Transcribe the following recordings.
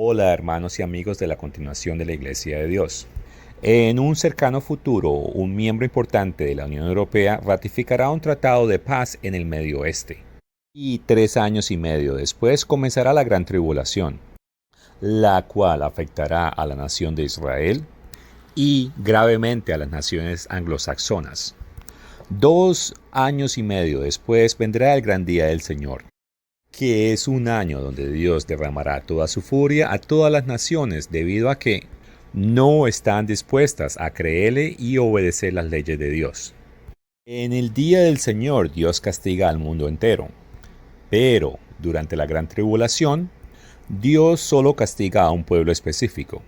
Hola hermanos y amigos de la continuación de la Iglesia de Dios. En un cercano futuro, un miembro importante de la Unión Europea ratificará un tratado de paz en el Medio Oeste. Y 3 años y medio después comenzará la Gran Tribulación, la cual afectará a la nación de Israel y gravemente a las naciones anglosajonas. 2 años y medio después vendrá el gran día del Señor, que es un año donde Dios derramará toda su furia a todas las naciones debido a que no están dispuestas a creerle y obedecer las leyes de Dios. En el día del Señor Dios castiga al mundo entero, pero durante la gran tribulación Dios solo castiga a un pueblo específico.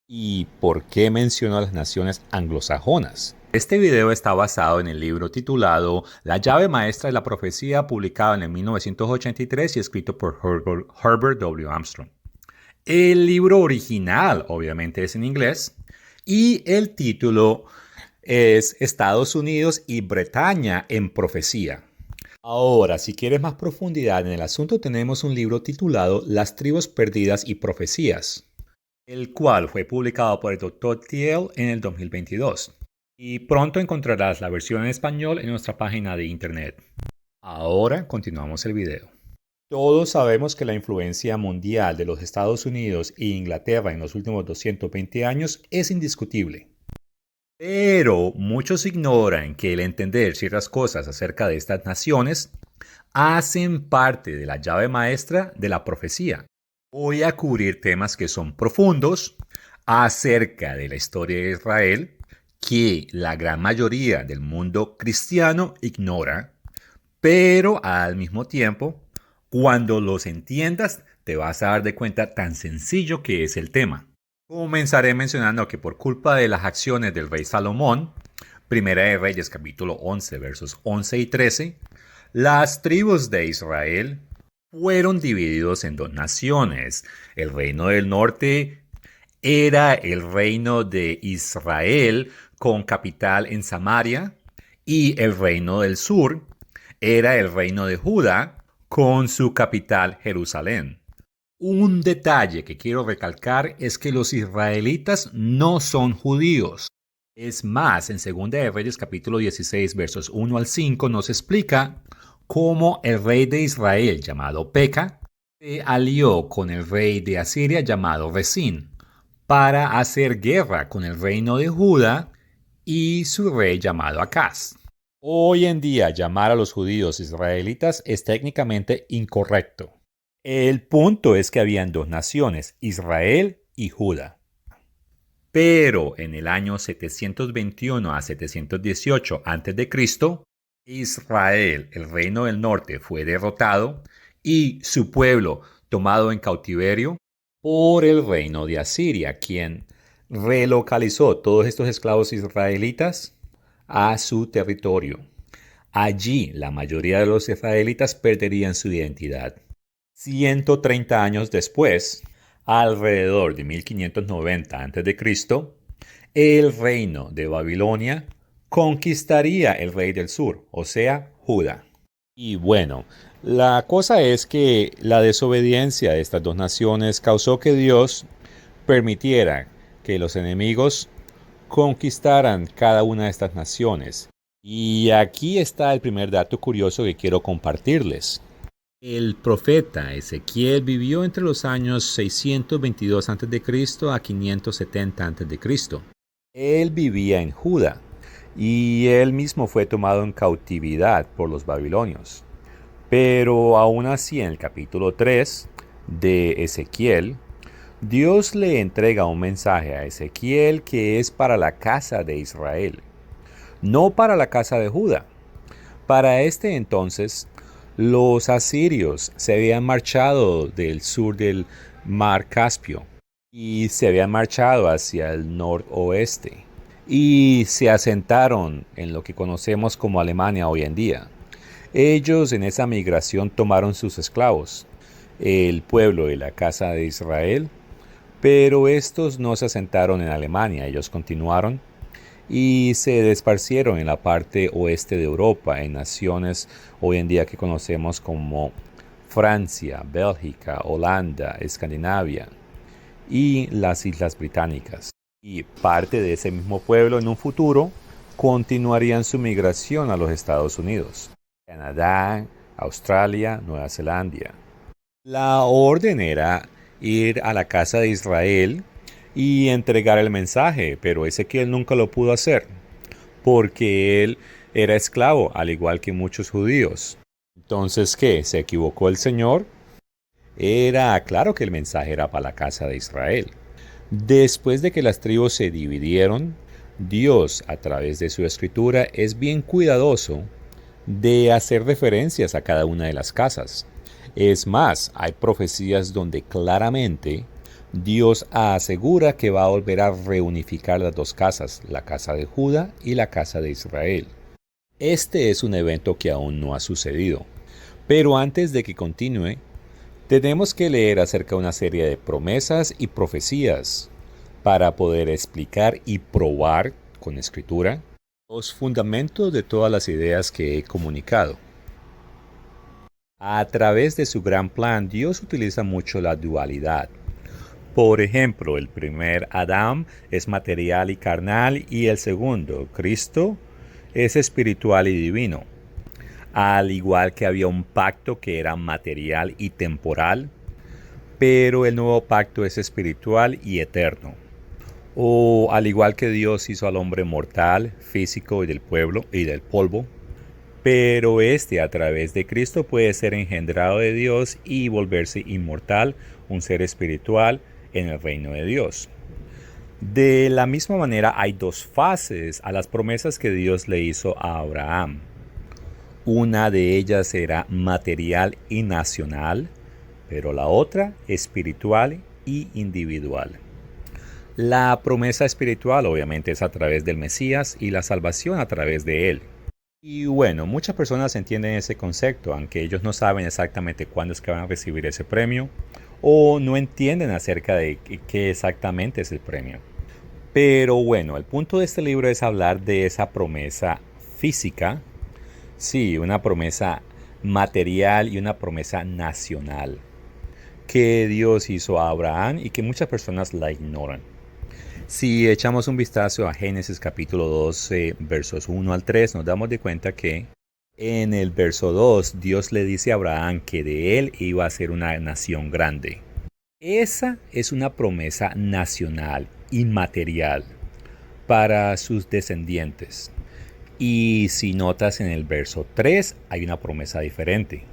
¿Y por qué menciono a las naciones anglosajonas? Este video está basado en el libro titulado La llave maestra de la profecía, publicado en el 1983 y escrito por Herbert W. Armstrong. El libro original obviamente es en inglés y el título es Estados Unidos y Bretaña en profecía. Ahora, si quieres más profundidad en el asunto, tenemos un libro titulado Las tribus perdidas y profecías, el cual fue publicado por el Dr. Thiel en el 2022. Y pronto encontrarás la versión en español en nuestra página de internet. Ahora continuamos el video. Todos sabemos que la influencia mundial de los Estados Unidos e Inglaterra en los últimos 220 años es indiscutible. Pero muchos ignoran que el entender ciertas cosas acerca de estas naciones hacen parte de la llave maestra de la profecía. Voy a cubrir temas que son profundos acerca de la historia de Israel que la gran mayoría del mundo cristiano ignora, pero al mismo tiempo, cuando los entiendas, te vas a dar de cuenta tan sencillo que es el tema. Comenzaré mencionando que por culpa de las acciones del rey Salomón, Primera de Reyes capítulo 11 versos 11 y 13, las tribus de Israel fueron divididos en dos naciones. El reino del norte era el reino de Israel con capital en Samaria y el reino del sur era el reino de Judá con su capital Jerusalén. Un detalle que quiero recalcar es que los israelitas no son judíos. Es más, en 2 de Reyes capítulo 16 versos 1 al 5 nos explica cómo el rey de Israel llamado Peca se alió con el rey de Asiria llamado Resín para hacer guerra con el reino de Judá y su rey llamado Acaz. Hoy en día llamar a los judíos israelitas es técnicamente incorrecto. El punto es que habían dos naciones, Israel y Judá. Pero en el año 721 a 718 a.C., Israel, el reino del norte, fue derrotado y su pueblo tomado en cautiverio por el reino de Asiria, quien relocalizó todos estos esclavos israelitas a su territorio. Allí la mayoría de los israelitas perderían su identidad. 130 años después, alrededor de 1590 a.C., el reino de Babilonia conquistaría el rey del sur, o sea, Judá. Y bueno, la cosa es que la desobediencia de estas dos naciones causó que Dios permitiera que los enemigos conquistaran cada una de estas naciones. Y aquí está el primer dato curioso que quiero compartirles. El profeta Ezequiel vivió entre los años 622 a.C. a 570 a.C. Él vivía en Judá y él mismo fue tomado en cautividad por los babilonios. Pero aún así, en el capítulo 3 de Ezequiel, Dios le entrega un mensaje a Ezequiel que es para la casa de Israel, no para la casa de Judá. Para este entonces, los asirios se habían marchado del sur del mar Caspio y se habían marchado hacia el noroeste y se asentaron en lo que conocemos como Alemania hoy en día. Ellos en esa migración tomaron sus esclavos, el pueblo de la casa de Israel, pero estos no se asentaron en Alemania, ellos continuaron y se desparcieron en la parte oeste de Europa, en naciones hoy en día que conocemos como Francia, Bélgica, Holanda, Escandinavia. y las Islas Británicas. Y parte de ese mismo pueblo en un futuro continuarían su migración a los Estados Unidos, Canadá, Australia, Nueva Zelanda. La orden era ir a la casa de Israel y entregar el mensaje, pero Ezequiel nunca lo pudo hacer, porque él era esclavo, al igual que muchos judíos. Entonces, ¿qué? ¿Se equivocó el Señor? Era claro que el mensaje era para la casa de Israel. Después de que las tribus se dividieron, Dios, a través de su escritura, es bien cuidadoso de hacer referencias a cada una de las casas. Es más, hay profecías donde claramente Dios asegura que va a volver a reunificar las dos casas, la casa de Judá y la casa de Israel. Este es un evento que aún no ha sucedido. Pero antes de que continúe, tenemos que leer acerca de una serie de promesas y profecías para poder explicar y probar con escritura los fundamentos de todas las ideas que he comunicado. A través de su gran plan, Dios utiliza mucho la dualidad. Por ejemplo, el primer Adán es material y carnal y el segundo, Cristo, es espiritual y divino. Al igual que había un pacto que era material y temporal, pero el nuevo pacto es espiritual y eterno. O al igual que Dios hizo al hombre mortal, físico y del pueblo y del polvo, pero este a través de Cristo puede ser engendrado de Dios y volverse inmortal, un ser espiritual en el reino de Dios. De la misma manera hay dos fases a las promesas que Dios le hizo a Abraham. Una de ellas era material y nacional, pero la otra espiritual y individual. La promesa espiritual obviamente es a través del Mesías y la salvación a través de él. Y bueno, muchas personas entienden ese concepto, aunque ellos no saben exactamente cuándo es que van a recibir ese premio o no entienden acerca de qué exactamente es el premio. Pero bueno, el punto de este libro es hablar de esa promesa física. Sí, una promesa material y una promesa nacional que Dios hizo a Abraham y que muchas personas la ignoran. Si echamos un vistazo a Génesis capítulo 12, versos 1 al 3, nos damos de cuenta que en el verso 2 Dios le dice a Abraham que de él iba a ser una nación grande. Esa es una promesa nacional y material para sus descendientes. Y si notas en el verso 3 hay una promesa diferente.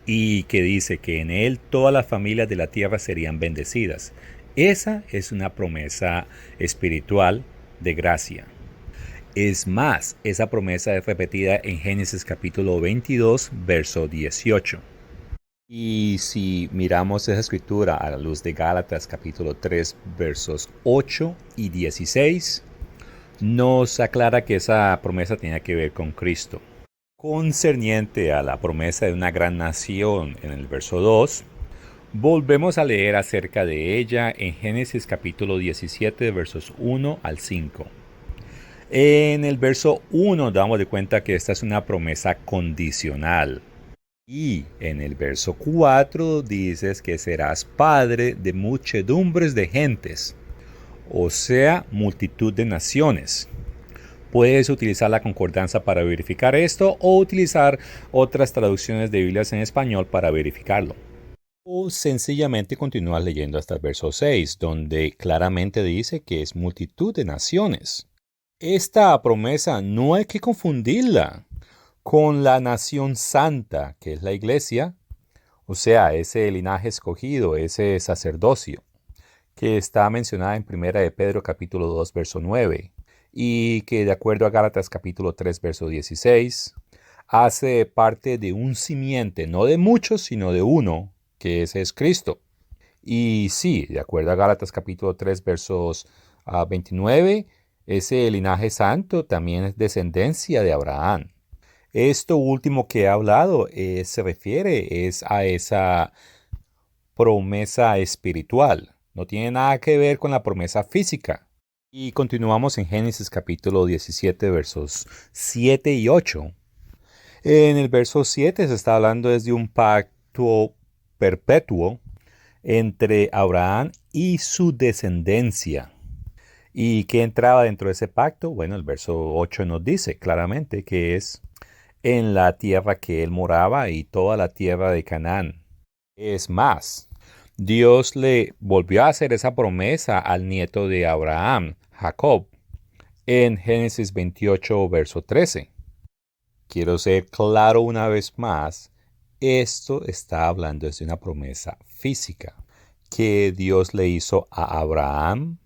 Y que dice que en él todas las familias de la tierra serían bendecidas. Esa es una promesa espiritual de gracia. Es más, esa promesa es repetida en Génesis capítulo 22, verso 18. Y si miramos esa escritura a la luz de Gálatas capítulo 3, versos 8 y 16, nos aclara que esa promesa tenía que ver con Cristo. Concerniente a la promesa de una gran nación en el verso 2, volvemos a leer acerca de ella en Génesis capítulo 17, versos 1 al 5. En el verso 1 damos de cuenta que esta es una promesa condicional. Y en el verso 4 dices que serás padre de muchedumbres de gentes, o sea, multitud de naciones. Puedes utilizar la concordancia para verificar esto o utilizar otras traducciones de Biblias en español para verificarlo. O sencillamente continúas leyendo hasta el verso 6, donde claramente dice que es multitud de naciones. Esta promesa no hay que confundirla con la nación santa, que es la iglesia, o sea, ese linaje escogido, ese sacerdocio, que está mencionada en 1 de Pedro capítulo 2, verso 9, y que de acuerdo a Gálatas capítulo 3, verso 16, hace parte de un simiente, no de muchos, sino de uno, que ese es Cristo. Y sí, de acuerdo a Gálatas capítulo 3, versos 29, ese linaje santo también es descendencia de Abraham. Esto último que he hablado se refiere a esa promesa espiritual. No tiene nada que ver con la promesa física. Y continuamos en Génesis capítulo 17, versos 7 y 8. En el verso 7 se está hablando desde un pacto perpetuo entre Abraham y su descendencia. ¿Y qué entraba dentro de ese pacto? Bueno, el verso 8 nos dice claramente que es en la tierra que él moraba y toda la tierra de Canaán. Es más, Dios le volvió a hacer esa promesa al nieto de Abraham, Jacob, en Génesis 28, verso 13. Quiero ser claro una vez más, esto está hablando de una promesa física que Dios le hizo a Abraham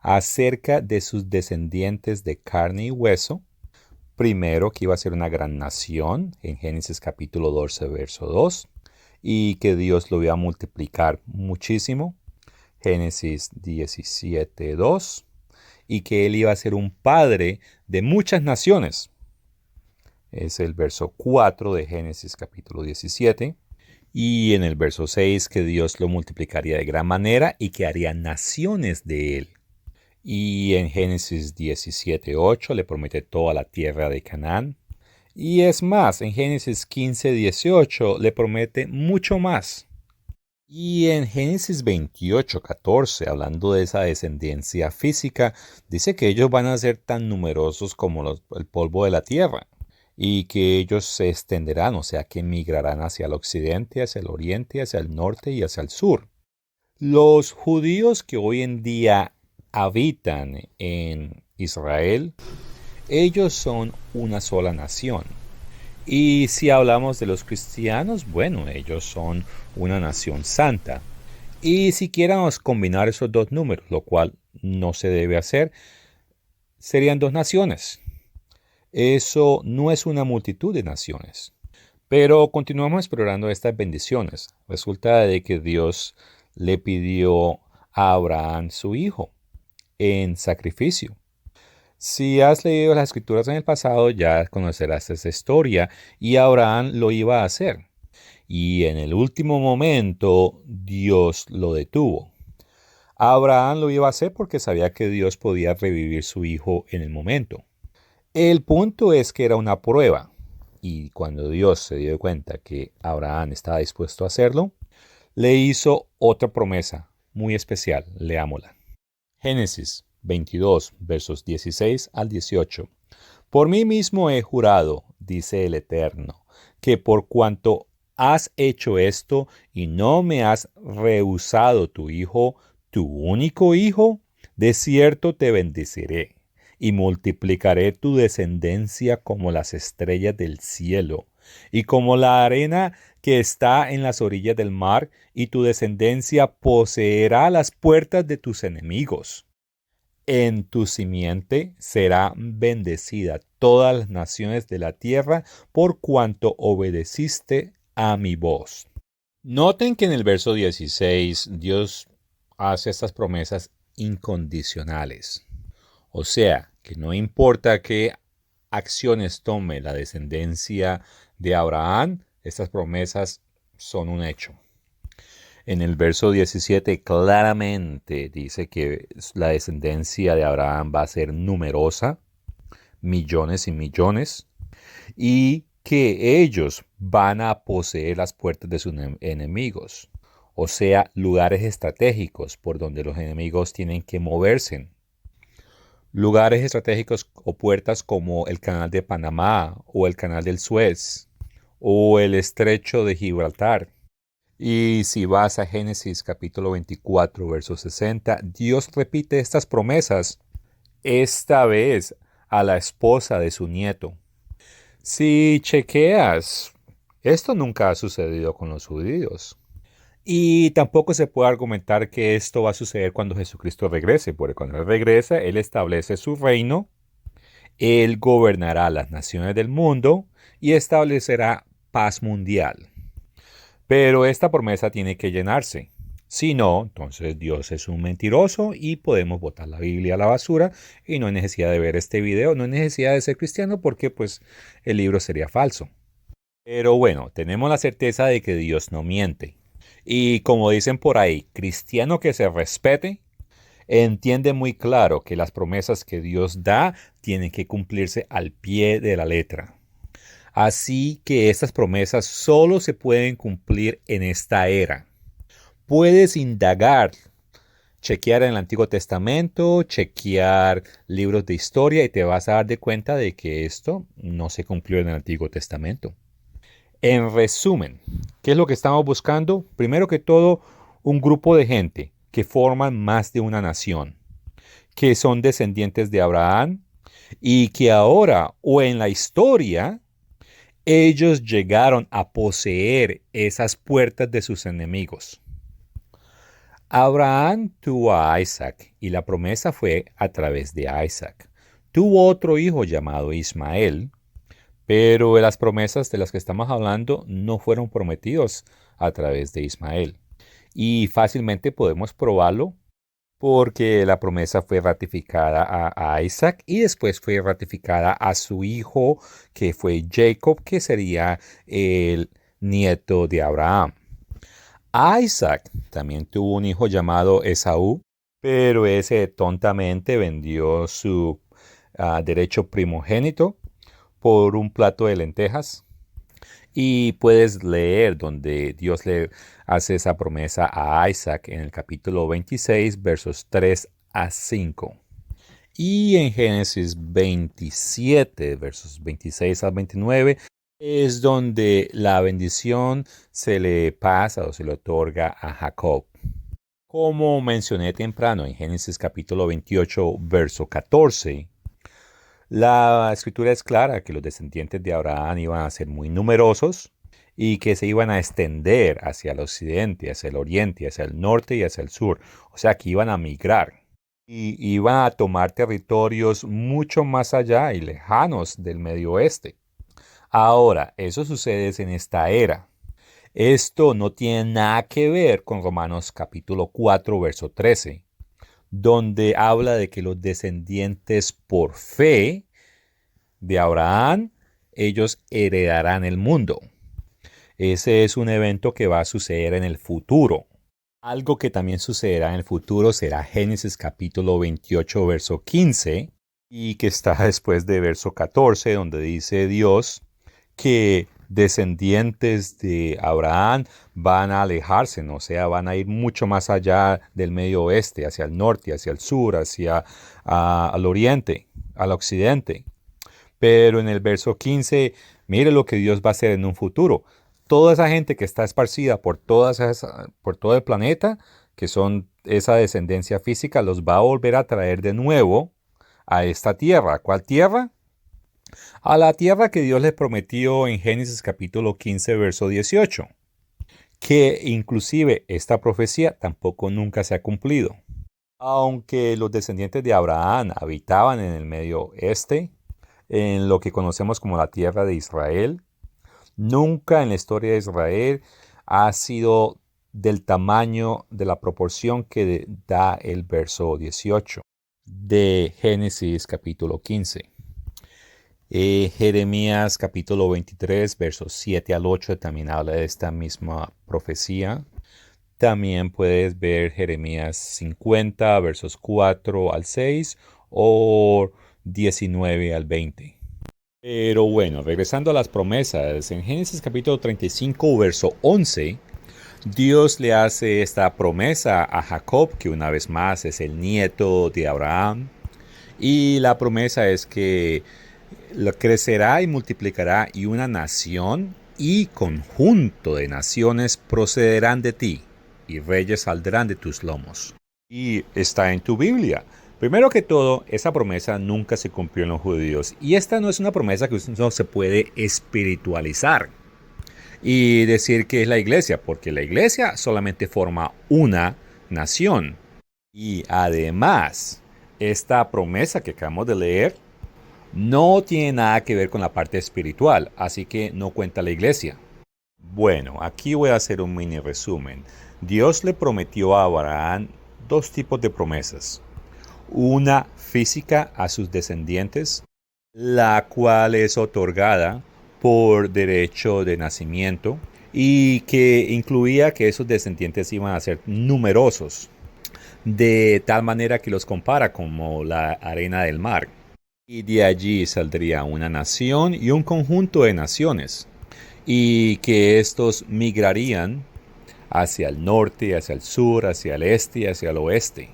acerca de sus descendientes de carne y hueso. Primero, que iba a ser una gran nación, en Génesis capítulo 12, verso 2, y que Dios lo iba a multiplicar muchísimo, Génesis 17, 2, y que él iba a ser un padre de muchas naciones. Es el verso 4 de Génesis capítulo 17. Y en el verso 6 que Dios lo multiplicaría de gran manera y que haría naciones de él. Y en Génesis 17, 8 le promete toda la tierra de Canaán. Y es más, en Génesis 15, 18 le promete mucho más. Y en Génesis 28, 14, hablando de esa descendencia física, dice que ellos van a ser tan numerosos como el polvo de la tierra y que ellos se extenderán, o sea que migrarán hacia el occidente, hacia el oriente, hacia el norte y hacia el sur. Los judíos que hoy en día habitan en Israel, ellos son una sola nación. Y si hablamos de los cristianos, bueno, ellos son una nación santa. Y si quieramos combinar esos dos números, lo cual no se debe hacer, serían dos naciones. Eso no es una multitud de naciones. Pero continuamos explorando estas bendiciones. Resulta de que Dios le pidió a Abraham su hijo en sacrificio. Si has leído las escrituras en el pasado, ya conocerás esa historia y Abraham lo iba a hacer. Y en el último momento, Dios lo detuvo. Abraham lo iba a hacer porque sabía que Dios podía revivir su hijo en el momento. El punto es que era una prueba. Y cuando Dios se dio cuenta que Abraham estaba dispuesto a hacerlo, le hizo otra promesa muy especial. Leámosla. Génesis 22, versos 16 al 18. Por mí mismo he jurado, dice el Eterno, que por cuanto has hecho esto y no me has rehusado tu hijo, tu único hijo, de cierto te bendeciré y multiplicaré tu descendencia como las estrellas del cielo y como la arena que está en las orillas del mar, y tu descendencia poseerá las puertas de tus enemigos. En tu simiente será bendecida todas las naciones de la tierra por cuanto obedeciste a mi voz. Noten que en el verso 16 Dios hace estas promesas incondicionales. O sea, que no importa qué acciones tome la descendencia de Abraham, estas promesas son un hecho. En el verso 17 claramente dice que la descendencia de Abraham va a ser numerosa, millones y millones, y que ellos van a poseer las puertas de sus enemigos, o sea, lugares estratégicos por donde los enemigos tienen que moverse. Lugares estratégicos o puertas como el Canal de Panamá o el Canal del Suez o el Estrecho de Gibraltar. Y si vas a Génesis capítulo 24, verso 60, Dios repite estas promesas, esta vez a la esposa de su nieto. Si chequeas, esto nunca ha sucedido con los judíos. Y tampoco se puede argumentar que esto va a suceder cuando Jesucristo regrese, porque cuando Él regresa, Él establece su reino, Él gobernará las naciones del mundo y establecerá paz mundial. Pero esta promesa tiene que llenarse. Si no, entonces Dios es un mentiroso y podemos botar la Biblia a la basura y no hay necesidad de ver este video, no hay necesidad de ser cristiano porque pues el libro sería falso. Pero bueno, tenemos la certeza de que Dios no miente. Y como dicen por ahí, cristiano que se respete, entiende muy claro que las promesas que Dios da tienen que cumplirse al pie de la letra. Así que estas promesas solo se pueden cumplir en esta era. Puedes indagar chequear en el Antiguo Testamento, chequear libros de historia y te vas a dar de cuenta de que esto no se cumplió en el Antiguo Testamento. En resumen, ¿qué es lo que estamos buscando? Primero que todo, un grupo de gente que forman más de una nación, que son descendientes de Abraham y que ahora o en la historia ellos llegaron a poseer esas puertas de sus enemigos. Abraham tuvo a Isaac y la promesa fue a través de Isaac. Tuvo otro hijo llamado Ismael, pero las promesas de las que estamos hablando no fueron prometidos a través de Ismael. Y fácilmente podemos probarlo porque la promesa fue ratificada a Isaac y después fue ratificada a su hijo, que fue Jacob, que sería el nieto de Abraham. Isaac también tuvo un hijo llamado Esaú, pero ese tontamente vendió su derecho primogénito por un plato de lentejas. Y puedes leer donde Dios le hace esa promesa a Isaac en el capítulo 26, versos 3 a 5. Y en Génesis 27, versos 26 al 29, es donde la bendición se le pasa o se le otorga a Jacob. Como mencioné temprano en Génesis capítulo 28, verso 14, la escritura es clara que los descendientes de Abraham iban a ser muy numerosos y que se iban a extender hacia el occidente, hacia el oriente, hacia el norte y hacia el sur. O sea, que iban a migrar y iban a tomar territorios mucho más allá y lejanos del Medio Oeste. Ahora, eso sucede en esta era. Esto no tiene nada que ver con Romanos capítulo 4, verso 13, donde habla de que los descendientes por fe de Abraham, ellos heredarán el mundo. Ese es un evento que va a suceder en el futuro. Algo que también sucederá en el futuro será Génesis capítulo 28, verso 15, y que está después de verso 14, donde dice Dios que descendientes de Abraham van a alejarse, o sea, van a ir mucho más allá del Medio Oeste, hacia el norte, hacia el sur, hacia al oriente, al occidente. Pero en el verso 15, mire lo que Dios va a hacer en un futuro. Toda esa gente que está esparcida por todo el planeta, que son esa descendencia física, los va a volver a traer de nuevo a esta tierra. ¿Cuál tierra? A la tierra que Dios les prometió en Génesis capítulo 15, verso 18. Que inclusive esta profecía tampoco nunca se ha cumplido. Aunque los descendientes de Abraham habitaban en el Medio Oeste, en lo que conocemos como la tierra de Israel, nunca en la historia de Israel ha sido del tamaño de la proporción que da el verso 18 de Génesis capítulo 15. Jeremías capítulo 23, versos 7 al 8 también habla de esta misma profecía. También puedes ver Jeremías 50, versos 4 al 6 o 19 al 20. Pero bueno, regresando a las promesas, en Génesis capítulo 35, verso 11, Dios le hace esta promesa a Jacob, que una vez más es el nieto de Abraham. Y la promesa es que crecerá y multiplicará y una nación y conjunto de naciones procederán de ti y reyes saldrán de tus lomos. Y está en tu Biblia. Primero que todo, esa promesa nunca se cumplió en los judíos. Y esta no es una promesa que no se puede espiritualizar y decir que es la iglesia, porque la iglesia solamente forma una nación. Y además, esta promesa que acabamos de leer no tiene nada que ver con la parte espiritual, así que no cuenta la iglesia. Bueno, aquí voy a hacer un mini resumen. Dios le prometió a Abraham dos tipos de promesas. Una física a sus descendientes, la cual es otorgada por derecho de nacimiento y que incluía que esos descendientes iban a ser numerosos, de tal manera que los compara como la arena del mar. Y de allí saldría una nación y un conjunto de naciones, y que estos migrarían hacia el norte, hacia el sur, hacia el este y hacia el oeste.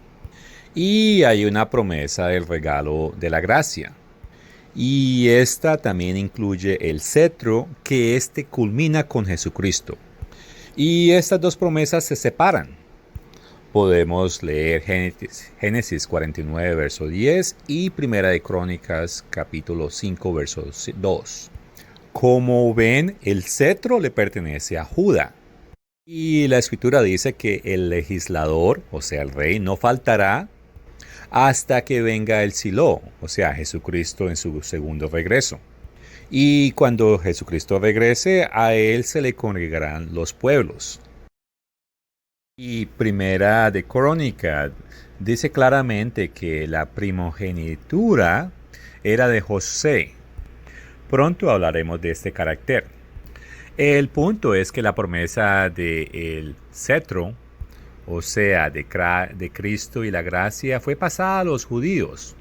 Y hay una promesa del regalo de la gracia. Y esta también incluye el cetro, que éste culmina con Jesucristo. Y estas dos promesas se separan. Podemos leer Génesis 49, verso 10 y Primera de Crónicas, capítulo 5, verso 2. Como ven, el cetro le pertenece a Judá. Y la escritura dice que el legislador, o sea, el rey, no faltará hasta que venga el Silo, o sea, Jesucristo en su segundo regreso. Y cuando Jesucristo regrese, a él se le congregarán los pueblos. Y Primera de Crónica dice claramente que la primogenitura era de José. Pronto hablaremos de este carácter. El punto es que la promesa del cetro, o sea, de Cristo y la gracia, fue pasada a los judíos.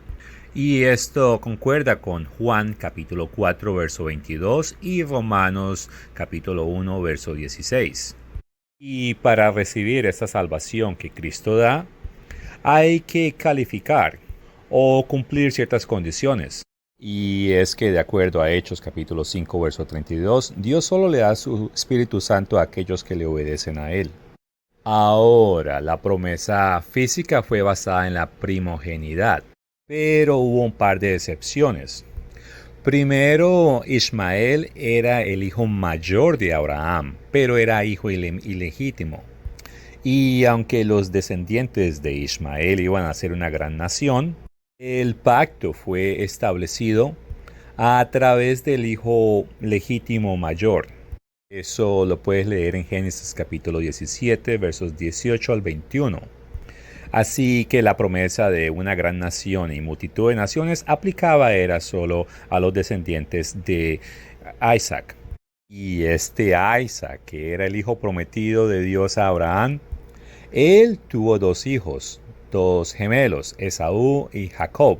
Y esto concuerda con Juan capítulo 4, verso 22 y Romanos capítulo 1, verso 16. Y para recibir esta salvación que Cristo da, hay que calificar o cumplir ciertas condiciones. Y es que de acuerdo a Hechos capítulo 5, verso 32, Dios solo le da su Espíritu Santo a aquellos que le obedecen a Él. Ahora, la promesa física fue basada en la primogenidad, pero hubo un par de excepciones. Primero, Ismael era el hijo mayor de Abraham, pero era hijo ilegítimo. Y aunque los descendientes de Ismael iban a ser una gran nación, el pacto fue establecido a través del hijo legítimo mayor. Eso lo puedes leer en Génesis capítulo 17, versos 18 al 21. Así que la promesa de una gran nación y multitud de naciones aplicaba era solo a los descendientes de Isaac. Y este Isaac, que era el hijo prometido de Dios a Abraham, él tuvo dos hijos, dos gemelos, Esaú y Jacob.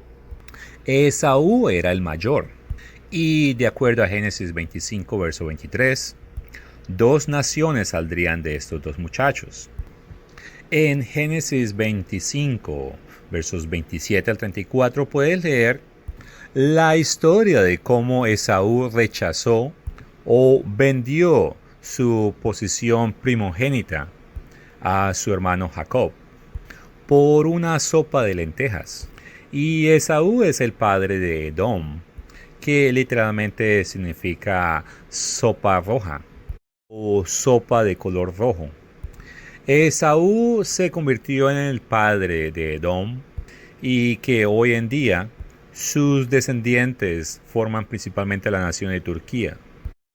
Esaú era el mayor. Y de acuerdo a Génesis 25, verso 23, dos naciones saldrían de estos dos muchachos. En Génesis 25, versos 27 al 34, puedes leer la historia de cómo Esaú rechazó o vendió su posición primogénita a su hermano Jacob por una sopa de lentejas. Y Esaú es el padre de Edom, que literalmente significa sopa roja o sopa de color rojo. Esaú se convirtió en el padre de Edom y que hoy en día sus descendientes forman principalmente la nación de Turquía.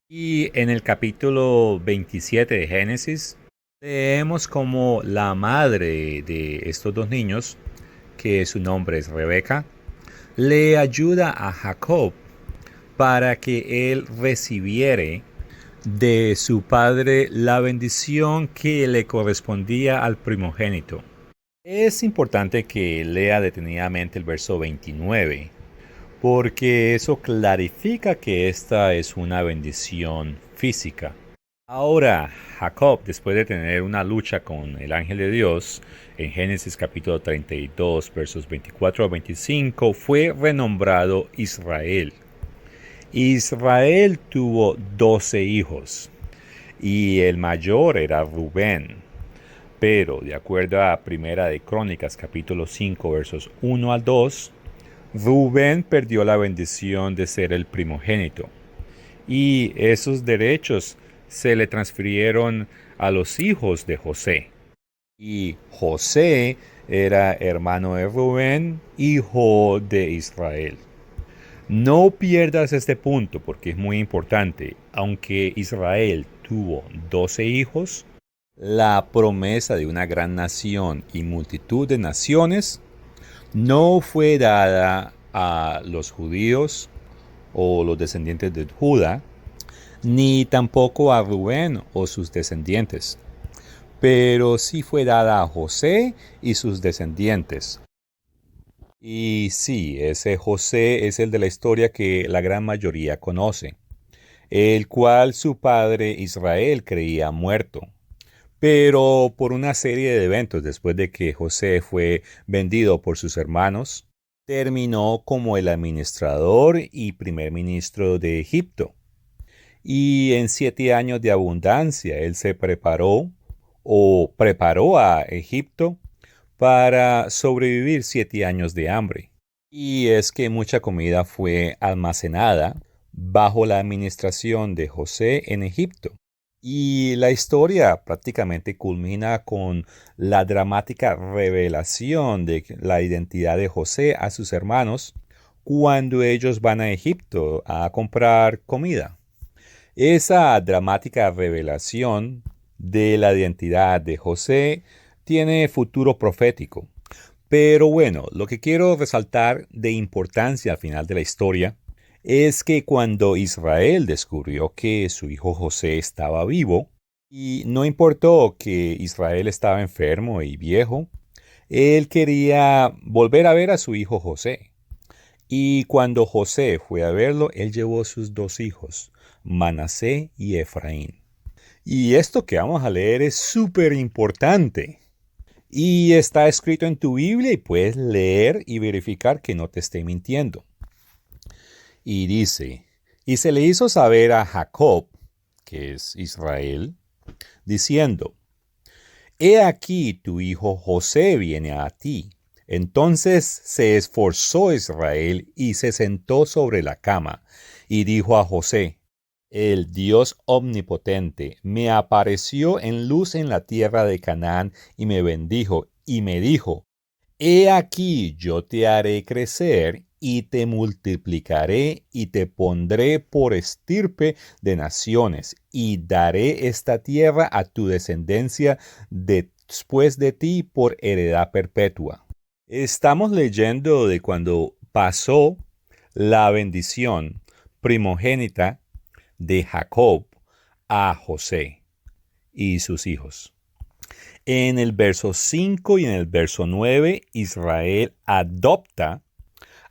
Y en el capítulo 27 de Génesis leemos como la madre de estos dos niños, que su nombre es Rebeca, le ayuda a Jacob para que él recibiera de su padre la bendición que le correspondía al primogénito. Es importante que lea detenidamente el verso 29, porque eso clarifica que esta es una bendición física. Ahora, Jacob, después de tener una lucha con el ángel de Dios, en Génesis capítulo 32, versos 24 a 25, fue renombrado Israel. Israel tuvo 12 hijos y el mayor era Rubén. Pero de acuerdo a Primera de Crónicas capítulo 5 versos 1 al 2, Rubén perdió la bendición de ser el primogénito y esos derechos se le transfirieron a los hijos de José. Y José era hermano de Rubén, hijo de Israel. No pierdas este punto porque es muy importante. Aunque Israel tuvo 12 hijos, la promesa de una gran nación y multitud de naciones no fue dada a los judíos o los descendientes de Judá, ni tampoco a Rubén o sus descendientes, pero sí fue dada a José y sus descendientes. Y sí, ese José es el de la historia que la gran mayoría conoce, el cual su padre Israel creía muerto. Pero por una serie de eventos después de que José fue vendido por sus hermanos, terminó como el administrador y primer ministro de Egipto. Y en 7 años de abundancia, él se preparó a Egipto para sobrevivir 7 años de hambre. Y es que mucha comida fue almacenada bajo la administración de José en Egipto. Y la historia prácticamente culmina con la dramática revelación de la identidad de José a sus hermanos cuando ellos van a Egipto a comprar comida. Esa dramática revelación de la identidad de José tiene futuro profético. Pero bueno, lo que quiero resaltar de importancia al final de la historia es que cuando Israel descubrió que su hijo José estaba vivo, y no importó que Israel estaba enfermo y viejo, él quería volver a ver a su hijo José. Y cuando José fue a verlo, él llevó sus 2 hijos, Manasé y Efraín. Y esto que vamos a leer es súper importante. Y está escrito en tu Biblia y puedes leer y verificar que no te esté mintiendo. Y dice, y se le hizo saber a Jacob, que es Israel, diciendo, he aquí tu hijo José viene a ti. Entonces se esforzó Israel y se sentó sobre la cama, y dijo a José, el Dios omnipotente me apareció en luz en la tierra de Canaán y me bendijo y me dijo, he aquí yo te haré crecer y te multiplicaré y te pondré por estirpe de naciones y daré esta tierra a tu descendencia después de ti por heredad perpetua. Estamos leyendo de cuando pasó la bendición primogénita de Jacob a José y sus hijos. En el verso 5 y en el verso 9, Israel adopta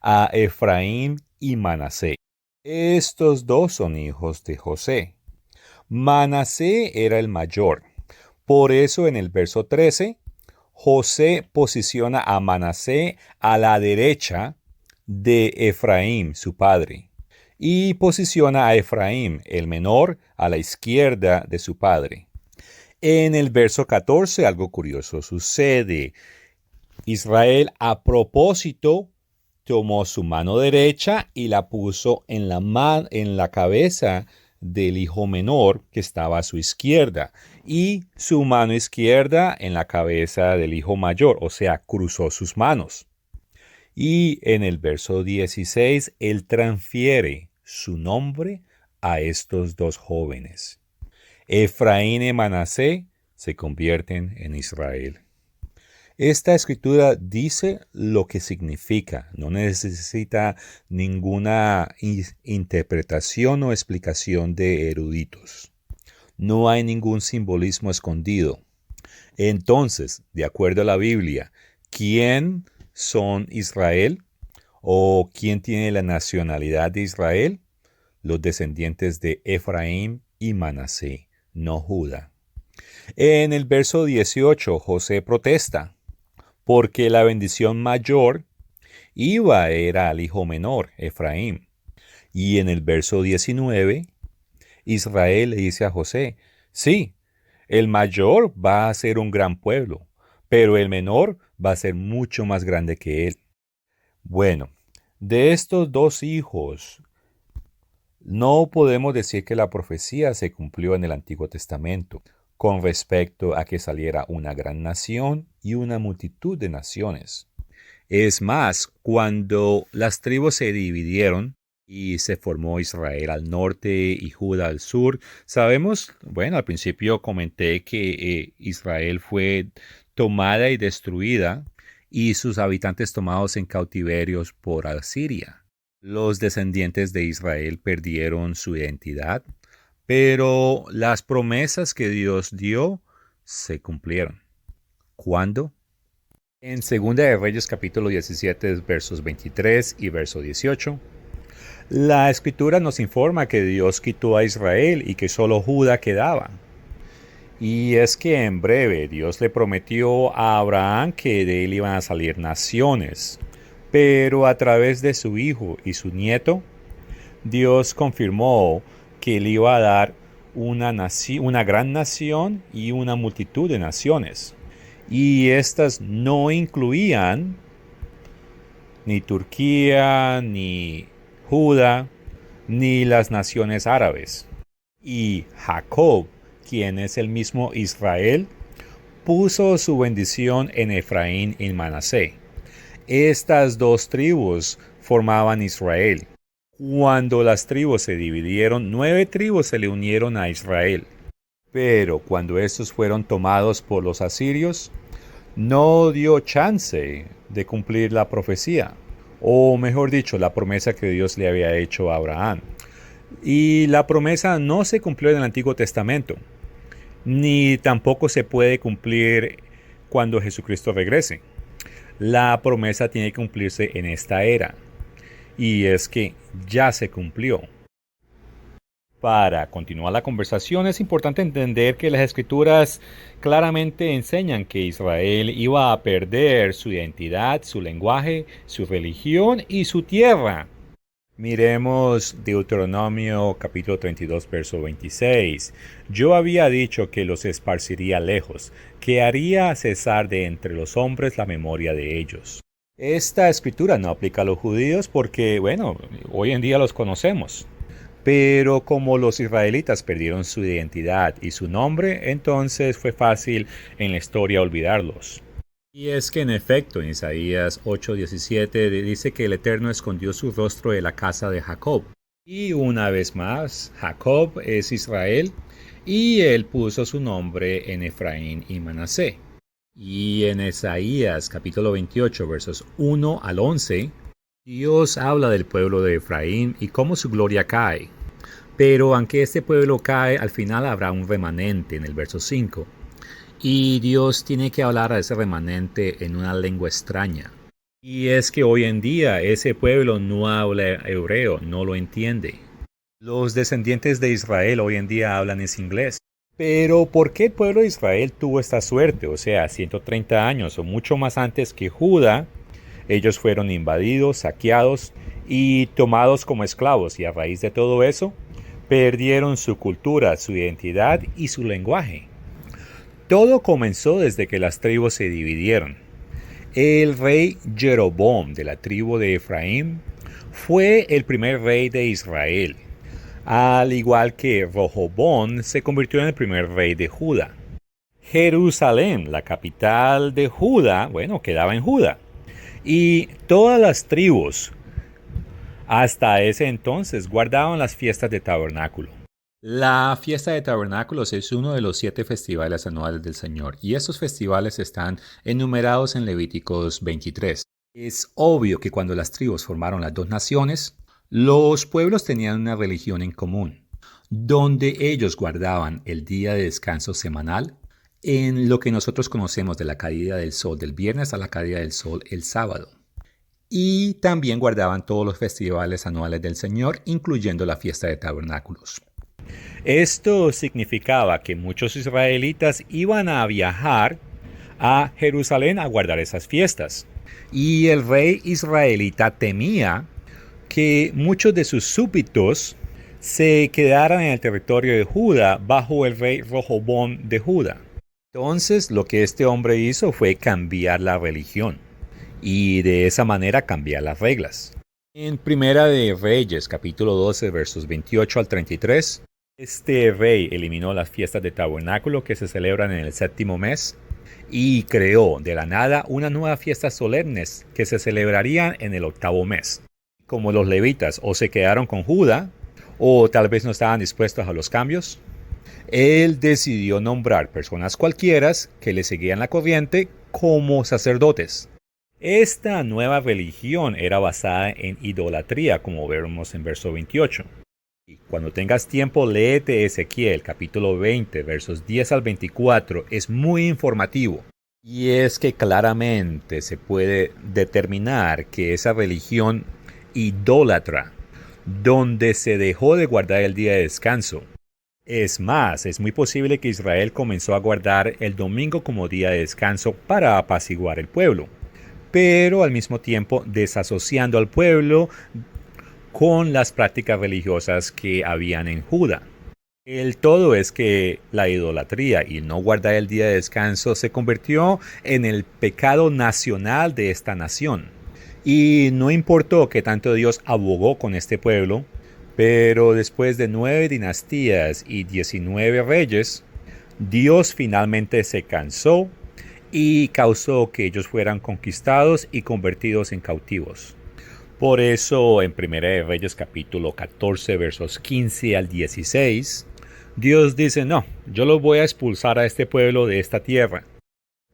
a Efraín y Manasé. Estos dos son hijos de José. Manasé era el mayor. Por eso en el verso 13, José posiciona a Manasé a la derecha de Efraín, su padre, y posiciona a Efraín, el menor, a la izquierda de su padre. En el verso 14 algo curioso sucede. Israel a propósito tomó su mano derecha y la puso en la cabeza del hijo menor que estaba a su izquierda y su mano izquierda en la cabeza del hijo mayor, o sea, cruzó sus manos. Y en el verso 16 él transfiere su nombre a estos dos jóvenes. Efraín y Manasé se convierten en Israel. Esta escritura dice lo que significa, no necesita ninguna interpretación o explicación de eruditos. No hay ningún simbolismo escondido. Entonces, de acuerdo a la Biblia, ¿quién son Israel? ¿O quién tiene la nacionalidad de Israel? Los descendientes de Efraín y Manasé, no Judá. En el verso 18, José protesta, porque la bendición mayor era al hijo menor, Efraín. Y en el verso 19, Israel le dice a José, sí, el mayor va a ser un gran pueblo, pero el menor va a ser mucho más grande que él. Bueno, de estos dos hijos, no podemos decir que la profecía se cumplió en el Antiguo Testamento con respecto a que saliera una gran nación y una multitud de naciones. Es más, cuando las tribus se dividieron y se formó Israel al norte y Judá al sur, sabemos, bueno, al principio comenté que Israel fue tomada y destruida y sus habitantes tomados en cautiverios por Asiria. Los descendientes de Israel perdieron su identidad, pero las promesas que Dios dio se cumplieron. ¿Cuándo? En 2 de Reyes capítulo 17 versos 23 y verso 18, la escritura nos informa que Dios quitó a Israel y que solo Judá quedaba. Y es que en breve Dios le prometió a Abraham que de él iban a salir naciones. Pero a través de su hijo y su nieto, Dios confirmó que le iba a dar una gran nación y una multitud de naciones. Y estas no incluían ni Turquía, ni Judá, ni las naciones árabes. Y Jacob, quien es el mismo Israel, puso su bendición en Efraín y Manasé. Estas dos tribus formaban Israel. Cuando las tribus se dividieron, 9 tribus se le unieron a Israel. Pero cuando estos fueron tomados por los asirios, no dio chance de cumplir la profecía, o mejor dicho, la promesa que Dios le había hecho a Abraham. Y la promesa no se cumplió en el Antiguo Testamento, ni tampoco se puede cumplir cuando Jesucristo regrese. La promesa tiene que cumplirse en esta era, y es que ya se cumplió. Para continuar la conversación es importante entender que las escrituras claramente enseñan que Israel iba a perder su identidad, su lenguaje, su religión y su tierra. Miremos Deuteronomio capítulo 32 verso 26. Yo había dicho que los esparciría lejos, que haría cesar de entre los hombres la memoria de ellos. Esta escritura no aplica a los judíos porque, bueno, hoy en día los conocemos. Pero como los israelitas perdieron su identidad y su nombre, entonces fue fácil en la historia olvidarlos. Y es que en efecto, en Isaías 8:17 dice que el Eterno escondió su rostro de la casa de Jacob. Y una vez más, Jacob es Israel, y él puso su nombre en Efraín y Manasé. Y en Isaías capítulo 28 versos 1 al 11, Dios habla del pueblo de Efraín y cómo su gloria cae. Pero aunque este pueblo cae, al final habrá un remanente en el verso 5. Y Dios tiene que hablar a ese remanente en una lengua extraña. Y es que hoy en día ese pueblo no habla hebreo, no lo entiende. Los descendientes de Israel hoy en día hablan ese inglés. Pero ¿por qué el pueblo de Israel tuvo esta suerte? O sea, 130 años o mucho más antes que Judá, ellos fueron invadidos, saqueados y tomados como esclavos. Y a raíz de todo eso, perdieron su cultura, su identidad y su lenguaje. Todo comenzó desde que las tribus se dividieron. El rey Jeroboam de la tribu de Efraín fue el primer rey de Israel, al igual que Rehoboam se convirtió en el primer rey de Judá. Jerusalén, la capital de Judá, bueno, quedaba en Judá. Y todas las tribus hasta ese entonces guardaban las fiestas de tabernáculo. La fiesta de tabernáculos es uno de los 7 festivales anuales del Señor, y estos festivales están enumerados en Levíticos 23. Es obvio que cuando las tribus formaron las dos naciones, los pueblos tenían una religión en común, donde ellos guardaban el día de descanso semanal en lo que nosotros conocemos de la caída del sol del viernes a la caída del sol el sábado. Y también guardaban todos los festivales anuales del Señor, incluyendo la fiesta de tabernáculos. Esto significaba que muchos israelitas iban a viajar a Jerusalén a guardar esas fiestas. Y el rey israelita temía que muchos de sus súbditos se quedaran en el territorio de Judá bajo el rey Rehoboam de Judá. Entonces lo que este hombre hizo fue cambiar la religión y de esa manera cambiar las reglas. En Primera de Reyes, capítulo 12, versos 28 al 33, este rey eliminó las fiestas de tabernáculo que se celebran en el 7º mes y creó de la nada una nueva fiesta solemnes que se celebrarían en el 8º mes. Como los levitas o se quedaron con Judá o tal vez no estaban dispuestos a los cambios, él decidió nombrar personas cualquiera que le seguían la corriente como sacerdotes. Esta nueva religión era basada en idolatría, como vemos en verso 28. Y cuando tengas tiempo, léete Ezequiel, capítulo 20, versos 10 al 24. Es muy informativo. Y es que claramente se puede determinar que esa religión idólatra, donde se dejó de guardar el día de descanso, Es más, es muy posible que Israel comenzó a guardar el domingo como día de descanso para apaciguar el pueblo, pero al mismo tiempo desasociando al pueblo con las prácticas religiosas que habían en Judá. El todo es que la idolatría y no guardar el día de descanso se convirtió en el pecado nacional de esta nación. Y no importó que tanto Dios abogó con este pueblo, pero después de 9 dinastías y 19 reyes, Dios finalmente se cansó y causó que ellos fueran conquistados y convertidos en cautivos. Por eso en 1 de Reyes capítulo 14 versos 15 al 16, Dios dice, no, yo los voy a expulsar a este pueblo de esta tierra,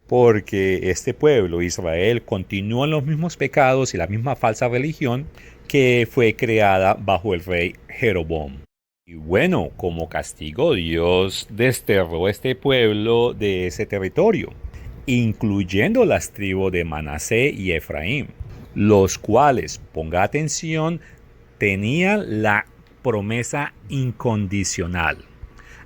porque este pueblo, Israel, continúa en los mismos pecados y la misma falsa religión que fue creada bajo el rey Jeroboam. Y bueno, como castigo, Dios desterró este pueblo de ese territorio, incluyendo las tribus de Manasés y Efraín, los cuales, ponga atención, tenían la promesa incondicional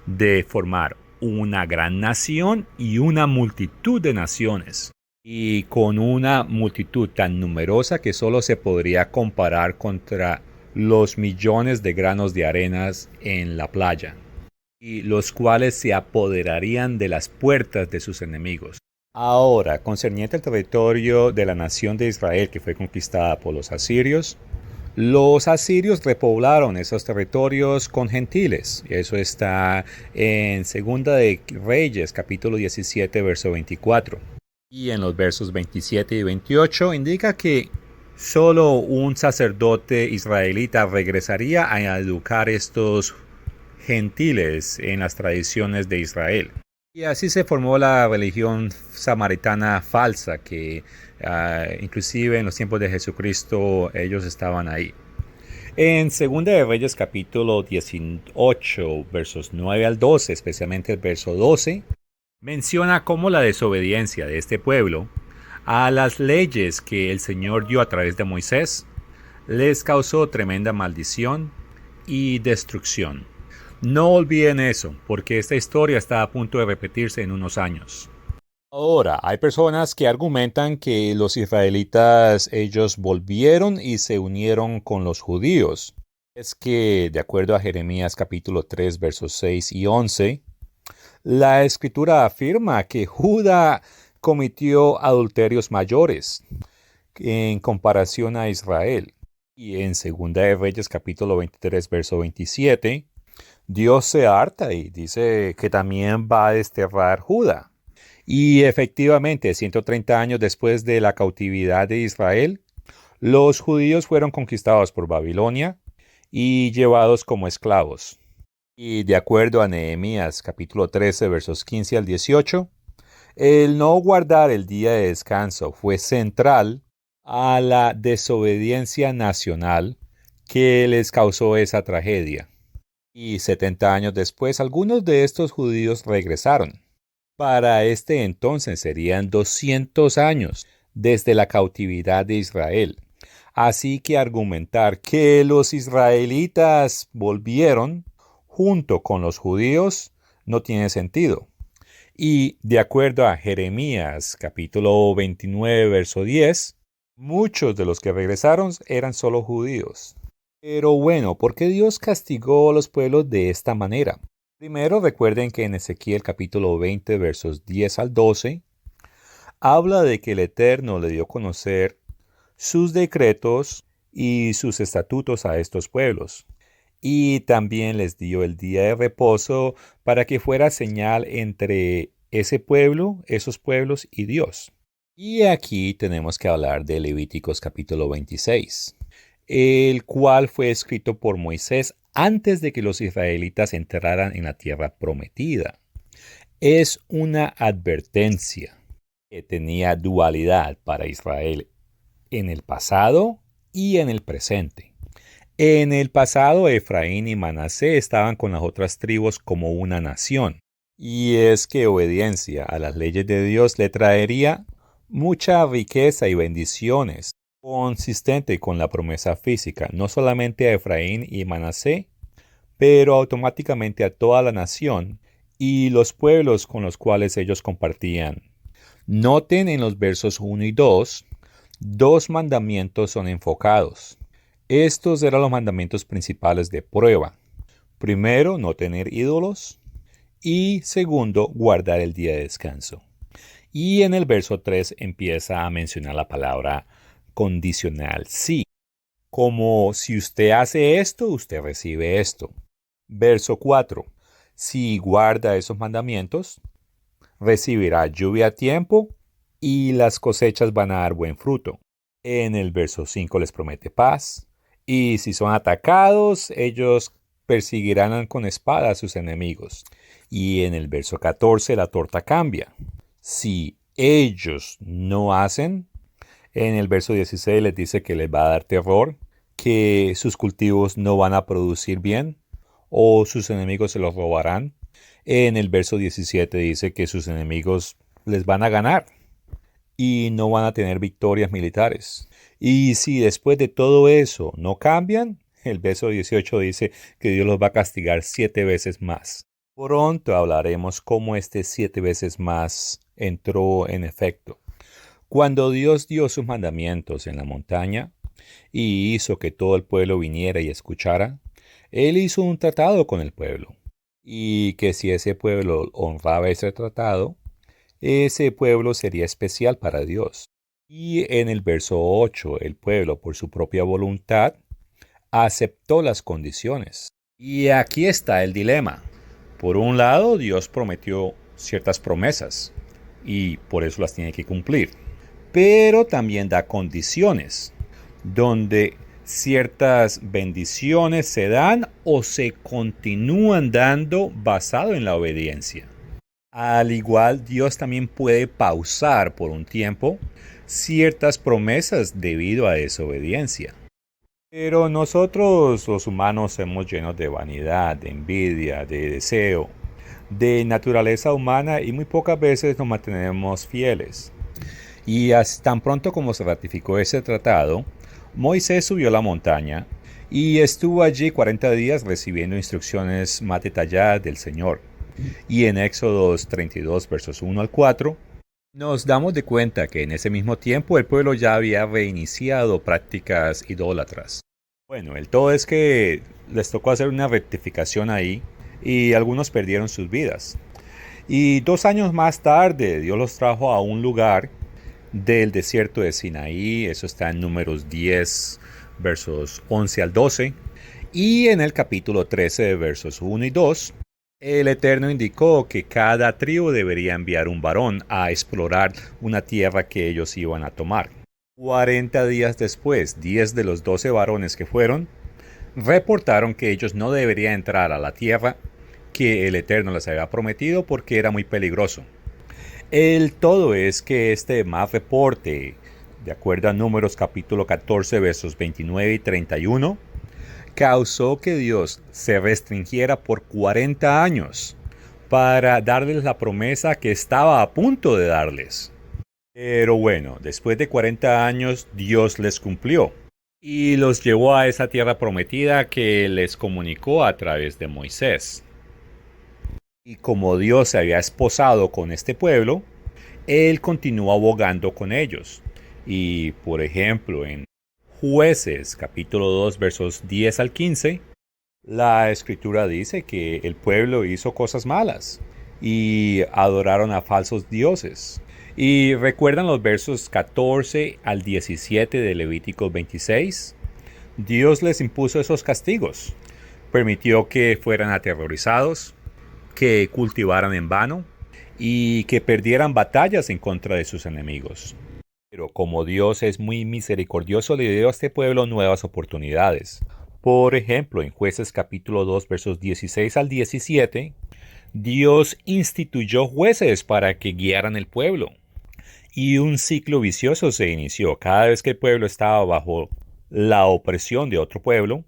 de formar una gran nación y una multitud de naciones, y con una multitud tan numerosa que solo se podría comparar contra los millones de granos de arenas en la playa, y los cuales se apoderarían de las puertas de sus enemigos. Ahora, concerniente al territorio de la nación de Israel que fue conquistada por los asirios repoblaron esos territorios con gentiles. Eso está en Segunda de Reyes, capítulo 17, verso 24. Y en los versos 27 y 28 indica que solo un sacerdote israelita regresaría a educar estos gentiles en las tradiciones de Israel. Y así se formó la religión samaritana falsa que inclusive en los tiempos de Jesucristo ellos estaban ahí. En 2 de Reyes capítulo 18 versos 9 al 12, especialmente el verso 12, menciona cómo la desobediencia de este pueblo a las leyes que el Señor dio a través de Moisés les causó tremenda maldición y destrucción. No olviden eso, porque esta historia está a punto de repetirse en unos años. Ahora, hay personas que argumentan que los israelitas, ellos volvieron y se unieron con los judíos. Es que, de acuerdo a Jeremías capítulo 3, versos 6 y 11, la escritura afirma que Judá cometió adulterios mayores en comparación a Israel. Y en 2 de Reyes capítulo 23, verso 27, Dios se harta y dice que también va a desterrar Judá. Y efectivamente, 130 años después de la cautividad de Israel, los judíos fueron conquistados por Babilonia y llevados como esclavos. Y de acuerdo a Nehemías capítulo 13 versos 15 al 18, el no guardar el día de descanso fue central a la desobediencia nacional que les causó esa tragedia. Y 70 años después, algunos de estos judíos regresaron. Para este entonces serían 200 años desde la cautividad de Israel. Así que argumentar que los israelitas volvieron junto con los judíos no tiene sentido. Y de acuerdo a Jeremías capítulo 29 verso 10, muchos de los que regresaron eran solo judíos. Pero bueno, ¿por qué Dios castigó a los pueblos de esta manera? Primero, recuerden que en Ezequiel capítulo 20 versos 10 al 12, habla de que el Eterno le dio a conocer sus decretos y sus estatutos a estos pueblos. Y también les dio el día de reposo para que fuera señal entre ese pueblo, esos pueblos y Dios. Y aquí tenemos que hablar de Levíticos capítulo 26, el cual fue escrito por Moisés antes de que los israelitas entraran en la tierra prometida. Es una advertencia que tenía dualidad para Israel en el pasado y en el presente. En el pasado, Efraín y Manasés estaban con las otras tribus como una nación. Y es que obediencia a las leyes de Dios le traería mucha riqueza y bendiciones, consistente con la promesa física, no solamente a Efraín y Manasés, pero automáticamente a toda la nación y los pueblos con los cuales ellos compartían. Noten en los versos 1 y 2, dos mandamientos son enfocados. Estos eran los mandamientos principales de prueba. Primero, no tener ídolos. Y segundo, guardar el día de descanso. Y en el verso 3 empieza a mencionar la palabra condicional, sí. Como si usted hace esto, usted recibe esto. Verso 4. Si guarda esos mandamientos, recibirá lluvia a tiempo y las cosechas van a dar buen fruto. En el verso 5 les promete paz. Y si son atacados, ellos perseguirán con espada a sus enemigos. Y en el verso 14 la torta cambia. Si ellos no hacen, en el verso 16 les dice que les va a dar terror, que sus cultivos no van a producir bien, o sus enemigos se los robarán. En el verso 17 dice que sus enemigos les van a ganar y no van a tener victorias militares. Y si después de todo eso no cambian, el verso 18 dice que Dios los va a castigar 7 veces más. Pronto hablaremos cómo este 7 veces más entró en efecto. Cuando Dios dio sus mandamientos en la montaña y hizo que todo el pueblo viniera y escuchara, Él hizo un tratado con el pueblo. Y que si ese pueblo honraba ese tratado, ese pueblo sería especial para Dios. Y en el verso 8, el pueblo, por su propia voluntad, aceptó las condiciones. Y aquí está el dilema. Por un lado, Dios prometió ciertas promesas y por eso las tiene que cumplir. Pero también da condiciones, donde ciertas bendiciones se dan o se continúan dando basado en la obediencia. Al igual, Dios también puede pausar por un tiempo ciertas promesas debido a desobediencia. Pero nosotros los humanos somos llenos de vanidad, de envidia, de deseo, de naturaleza humana y muy pocas veces nos mantenemos fieles. Y tan pronto como se ratificó ese tratado, Moisés subió a la montaña y estuvo allí 40 días recibiendo instrucciones más detalladas del Señor. Y en Éxodos 32, versos 1 al 4, nos damos de cuenta que en ese mismo tiempo el pueblo ya había reiniciado prácticas idólatras. Bueno, el todo es que les tocó hacer una rectificación ahí y algunos perdieron sus vidas. Y 2 años más tarde Dios los trajo a un lugar del desierto de Sinaí, eso está en Números 10, versos 11 al 12, y en el capítulo 13, versos 1 y 2, el Eterno indicó que cada tribu debería enviar un varón a explorar una tierra que ellos iban a tomar. 40 días después, 10 de los 12 varones que fueron, reportaron que ellos no deberían entrar a la tierra que el Eterno les había prometido porque era muy peligroso. El todo es que este más reporte, de acuerdo a Números capítulo 14, versos 29 y 31, causó que Dios se restringiera por 40 años para darles la promesa que estaba a punto de darles. Pero bueno, después de 40 años Dios les cumplió y los llevó a esa tierra prometida que les comunicó a través de Moisés. Y como Dios se había esposado con este pueblo, Él continuó abogando con ellos. Y por ejemplo, en Jueces capítulo 2 versos 10 al 15, la escritura dice que el pueblo hizo cosas malas y adoraron a falsos dioses. Y recuerdan los versos 14 al 17 de Levítico 26. Dios les impuso esos castigos. Permitió que fueran aterrorizados, que cultivaran en vano y que perdieran batallas en contra de sus enemigos. Pero como Dios es muy misericordioso, le dio a este pueblo nuevas oportunidades. Por ejemplo, en Jueces capítulo 2 versos 16 al 17, Dios instituyó jueces para que guiaran el pueblo. Y un ciclo vicioso se inició. Cada vez que el pueblo estaba bajo la opresión de otro pueblo,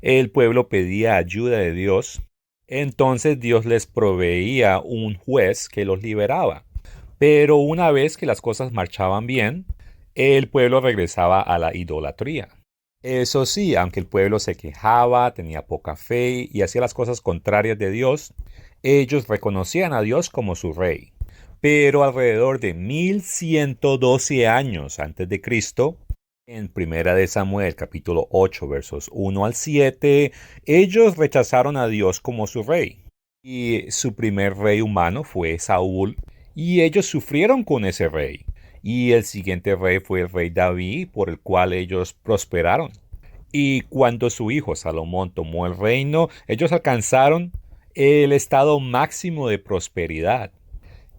el pueblo pedía ayuda de Dios. Entonces Dios les proveía un juez que los liberaba. Pero una vez que las cosas marchaban bien, el pueblo regresaba a la idolatría. Eso sí, aunque el pueblo se quejaba, tenía poca fe y hacía las cosas contrarias de Dios, ellos reconocían a Dios como su rey. Pero alrededor de 1112 años antes de Cristo, en Primera de Samuel, capítulo 8, versos 1 al 7, ellos rechazaron a Dios como su rey. Y su primer rey humano fue Saúl, y ellos sufrieron con ese rey. Y el siguiente rey fue el rey David, por el cual ellos prosperaron. Y cuando su hijo Salomón tomó el reino, ellos alcanzaron el estado máximo de prosperidad.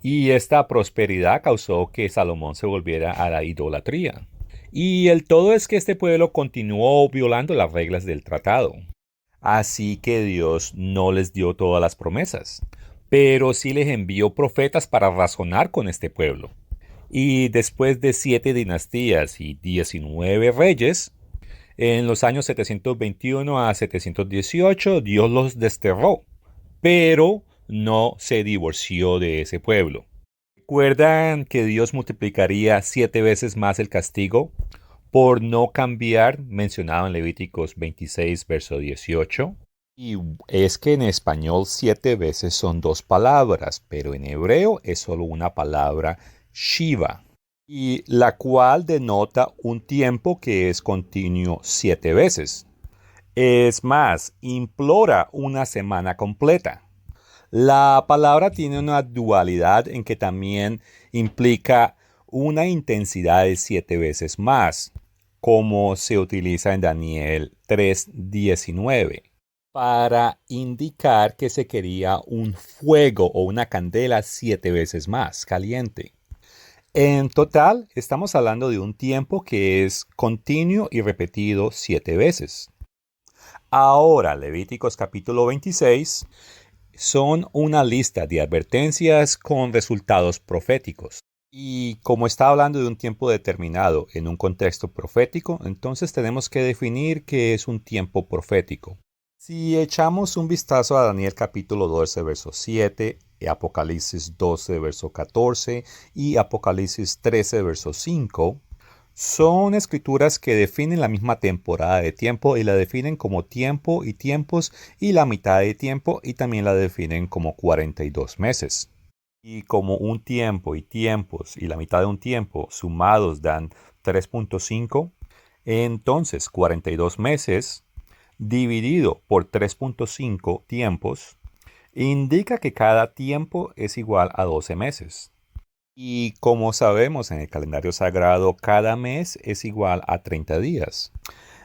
Y esta prosperidad causó que Salomón se volviera a la idolatría. Y el todo es que este pueblo continuó violando las reglas del tratado. Así que Dios no les dio todas las promesas, pero sí les envió profetas para razonar con este pueblo. Y después de 7 dinastías y 19 reyes, en los años 721 a 718, Dios los desterró, pero no se divorció de ese pueblo. ¿Recuerdan que Dios multiplicaría 7 veces más el castigo por no cambiar, mencionado en Levíticos 26, verso 18? Y es que en español 7 veces son dos palabras, pero en hebreo es solo una palabra, Shiva, y la cual denota un tiempo que es continuo 7 veces. Es más, implora una semana completa. La palabra tiene una dualidad en que también implica una intensidad de 7 veces más, como se utiliza en Daniel 3:19, para indicar que se quería un fuego o una candela 7 veces más caliente. En total, estamos hablando de un tiempo que es continuo y repetido 7 veces. Ahora, Levíticos capítulo 26 son una lista de advertencias con resultados proféticos. Y como está hablando de un tiempo determinado en un contexto profético, entonces tenemos que definir qué es un tiempo profético. Si echamos un vistazo a Daniel capítulo 12, verso 7, Apocalipsis 12, verso 14 y Apocalipsis 13, verso 5, son escrituras que definen la misma temporada de tiempo y la definen como tiempo y tiempos y la mitad de tiempo y también la definen como 42 meses. Y como un tiempo y tiempos y la mitad de un tiempo sumados dan 3.5, entonces 42 meses dividido por 3.5 tiempos indica que cada tiempo es igual a 12 meses. Y como sabemos en el calendario sagrado, cada mes es igual a 30 días.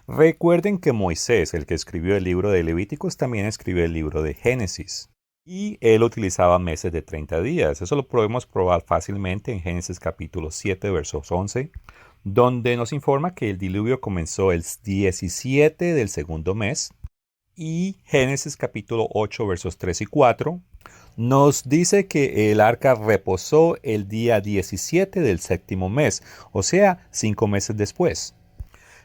Recuerden que Moisés, el que escribió el libro de Levíticos, también escribió el libro de Génesis. Y él utilizaba meses de 30 días. Eso lo podemos probar fácilmente en Génesis capítulo 7, versos 11, donde nos informa que el diluvio comenzó el 17 del segundo mes. Y Génesis capítulo 8, versos 3 y 4 nos dice que el arca reposó el día 17 del séptimo mes, o sea, 5 meses después.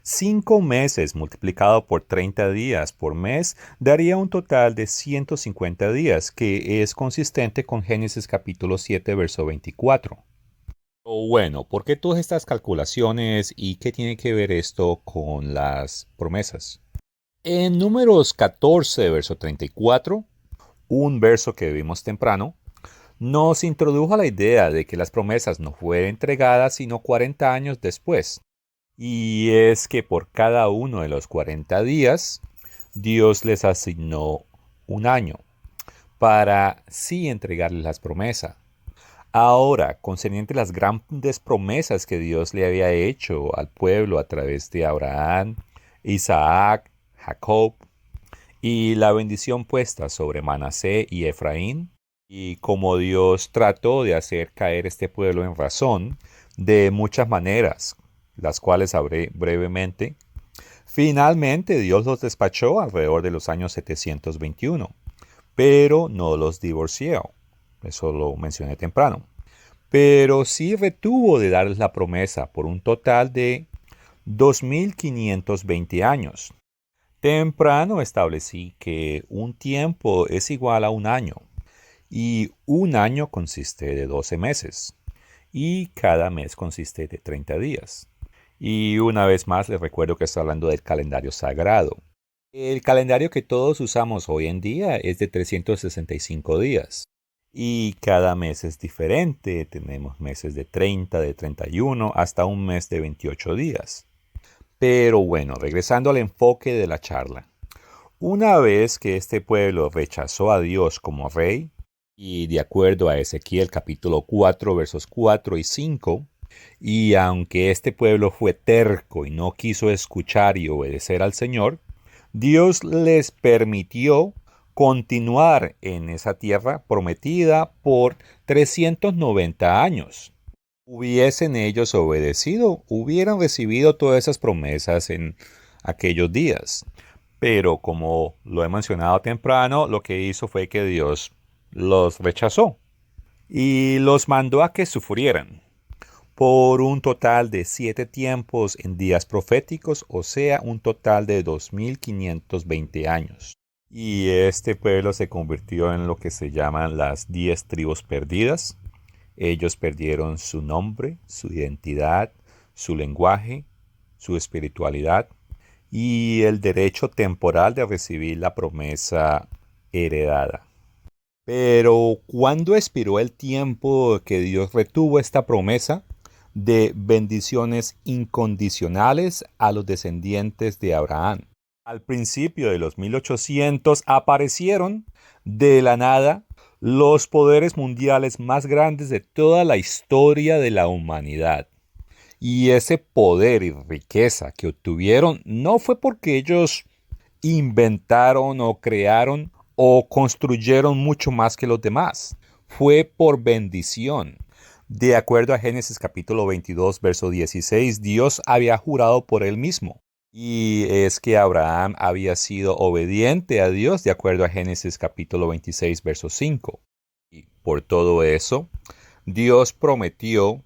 5 meses multiplicado por 30 días por mes daría un total de 150 días, que es consistente con Génesis capítulo 7, verso 24. Bueno, ¿por qué todas estas calculaciones y qué tiene que ver esto con las promesas? En Números 14, verso 34, un verso que vimos temprano, nos introdujo la idea de que las promesas no fueron entregadas sino 40 años después. Y es que por cada uno de los 40 días, Dios les asignó un año para sí entregarles las promesas. Ahora, concerniente las grandes promesas que Dios le había hecho al pueblo a través de Abraham, Isaac, Jacob, y la bendición puesta sobre Manasé y Efraín, y como Dios trató de hacer caer este pueblo en razón de muchas maneras, las cuales hablé brevemente, finalmente Dios los despachó alrededor de los años 721, pero no los divorció. Eso lo mencioné temprano. Pero sí retuvo de darles la promesa por un total de 2520 años. Temprano establecí que un tiempo es igual a un año, y un año consiste de 12 meses, y cada mes consiste de 30 días. Y una vez más les recuerdo que estoy hablando del calendario sagrado. El calendario que todos usamos hoy en día es de 365 días. Y cada mes es diferente. Tenemos meses de 30, de 31, hasta un mes de 28 días. Pero bueno, regresando al enfoque de la charla. Una vez que este pueblo rechazó a Dios como rey, y de acuerdo a Ezequiel capítulo 4 versos 4 y 5, y aunque este pueblo fue terco y no quiso escuchar y obedecer al Señor, Dios les permitió continuar en esa tierra prometida por 390 años. Hubiesen ellos obedecido, hubieran recibido todas esas promesas en aquellos días. Pero como lo he mencionado temprano, lo que hizo fue que Dios los rechazó y los mandó a que sufrieran por un total de 7 tiempos en días proféticos, o sea, un total de 2520 años. Y este pueblo se convirtió en lo que se llaman las 10 tribus perdidas. Ellos perdieron su nombre, su identidad, su lenguaje, su espiritualidad y el derecho temporal de recibir la promesa heredada. Pero ¿cuándo expiró el tiempo que Dios retuvo esta promesa de bendiciones incondicionales a los descendientes de Abraham? Al principio de los 1800 aparecieron de la nada los poderes mundiales más grandes de toda la historia de la humanidad. Y ese poder y riqueza que obtuvieron no fue porque ellos inventaron o crearon o construyeron mucho más que los demás. Fue por bendición. De acuerdo a Génesis capítulo 22, verso 16, Dios había jurado por él mismo. Y es que Abraham había sido obediente a Dios de acuerdo a Génesis capítulo 26, verso 5. Y por todo eso, Dios prometió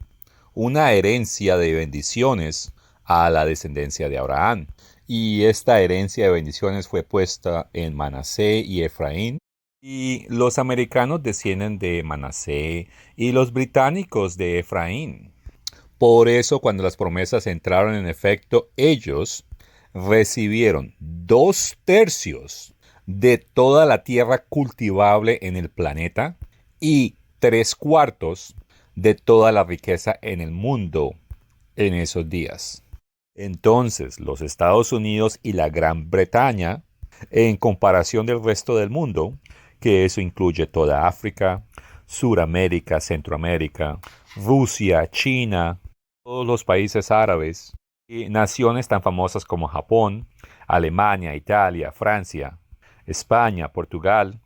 una herencia de bendiciones a la descendencia de Abraham. Y esta herencia de bendiciones fue puesta en Manasé y Efraín. Y los americanos descienden de Manasé y los británicos de Efraín. Por eso, cuando las promesas entraron en efecto, ellos recibieron 2/3 de toda la tierra cultivable en el planeta y 3/4 de toda la riqueza en el mundo en esos días. Entonces, los Estados Unidos y la Gran Bretaña, en comparación del resto del mundo, que eso incluye toda África, Suramérica, Centroamérica, Rusia, China, todos los países árabes y naciones tan famosas como Japón, Alemania, Italia, Francia, España, Portugal,